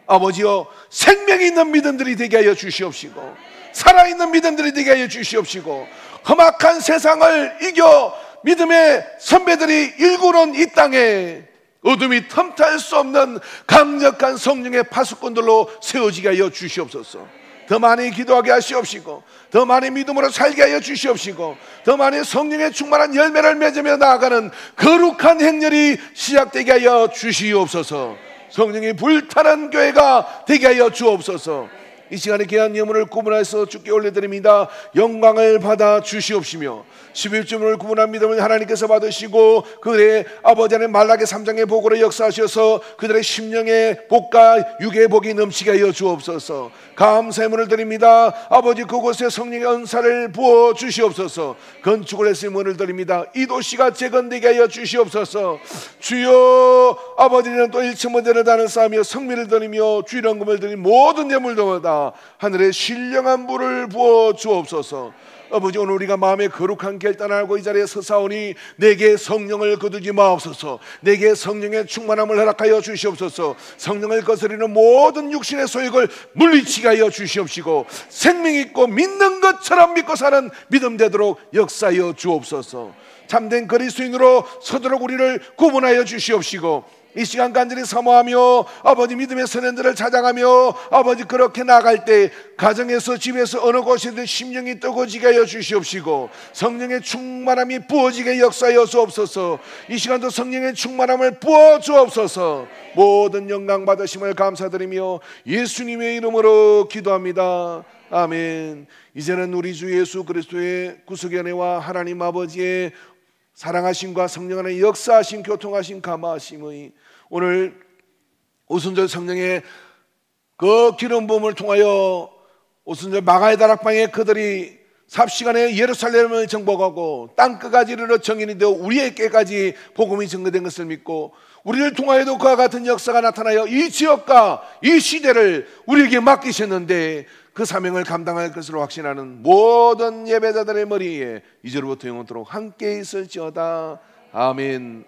아버지여, 생명이 있는 믿음들이 되게 하여 주시옵시고, 살아있는 믿음들이 되게 하여 주시옵시고, 험악한 세상을 이겨 믿음의 선배들이 일구는 이 땅에 어둠이 틈탈 수 없는 강력한 성령의 파수꾼들로 세워지게 하여 주시옵소서. 더 많이 기도하게 하시옵시고, 더 많이 믿음으로 살게 하여 주시옵시고, 더 많이 성령의 충만한 열매를 맺으며 나아가는 거룩한 행렬이 시작되게 하여 주시옵소서. 성령이 불타는 교회가 되게 하여 주옵소서. 이 시간에 귀한 예물을 구분해서 주께 올려드립니다. 영광을 받아 주시옵시며 11조문을 구분한 믿음을 하나님께서 받으시고 그들의 아버지 하나님 말라기 3장의 복으로 역사하셔서 그들의 심령의 복과 육의 복이 넘치게 하여 주옵소서. 감사의 문을 드립니다. 아버지, 그곳에 성령의 은사를 부어 주시옵소서. 건축을 했을 문을 드립니다. 이 도시가 재건되게 하여 주시옵소서. 주여, 아버지는 또 1층 문제를 다는 싸우며 성미를 드리며 주일원금을 드린 모든 예물들마다 하늘의 신령한 불을 부어 주옵소서. 아버지, 오늘 우리가 마음의 거룩한 결단을 하고 이 자리에 서사오니 내게 성령을 거두지 마옵소서. 내게 성령의 충만함을 허락하여 주시옵소서. 성령을 거스리는 모든 육신의 소욕을 물리치게 하여 주시옵시고, 생명 있고 믿는 것처럼 믿고 사는 믿음 되도록 역사하여 주옵소서. 참된 그리스도인으로 서도록 우리를 구분하여 주시옵시고, 이 시간 간절히 사모하며 아버지 믿음의 선행들을 찾아가며 아버지 그렇게 나갈 때 가정에서 집에서 어느 곳이든 심령이 뜨거워지게 하여 주시옵시고, 성령의 충만함이 부어지게 역사하여 주옵소서. 이 시간도 성령의 충만함을 부어 주옵소서. 모든 영광 받으심을 감사드리며 예수님의 이름으로 기도합니다. 아멘. 이제는 우리 주 예수 그리스도의 구속의 은혜와 하나님 아버지의 사랑하심과 성령 안에 역사하신, 교통하신, 감화하심의 오늘 오순절 성령의 그 기름 부음을 통하여 오순절 마가의 다락방에 그들이 삽시간에 예루살렘을 정복하고 땅끝까지 이르러 정인이 되어 우리에게까지 복음이 전개된 것을 믿고 우리를 통하여도 그와 같은 역사가 나타나여 이 지역과 이 시대를 우리에게 맡기셨는데 그 사명을 감당할 것으로 확신하는 모든 예배자들의 머리에 이제로부터 영원토록 함께 있을지어다. 아멘.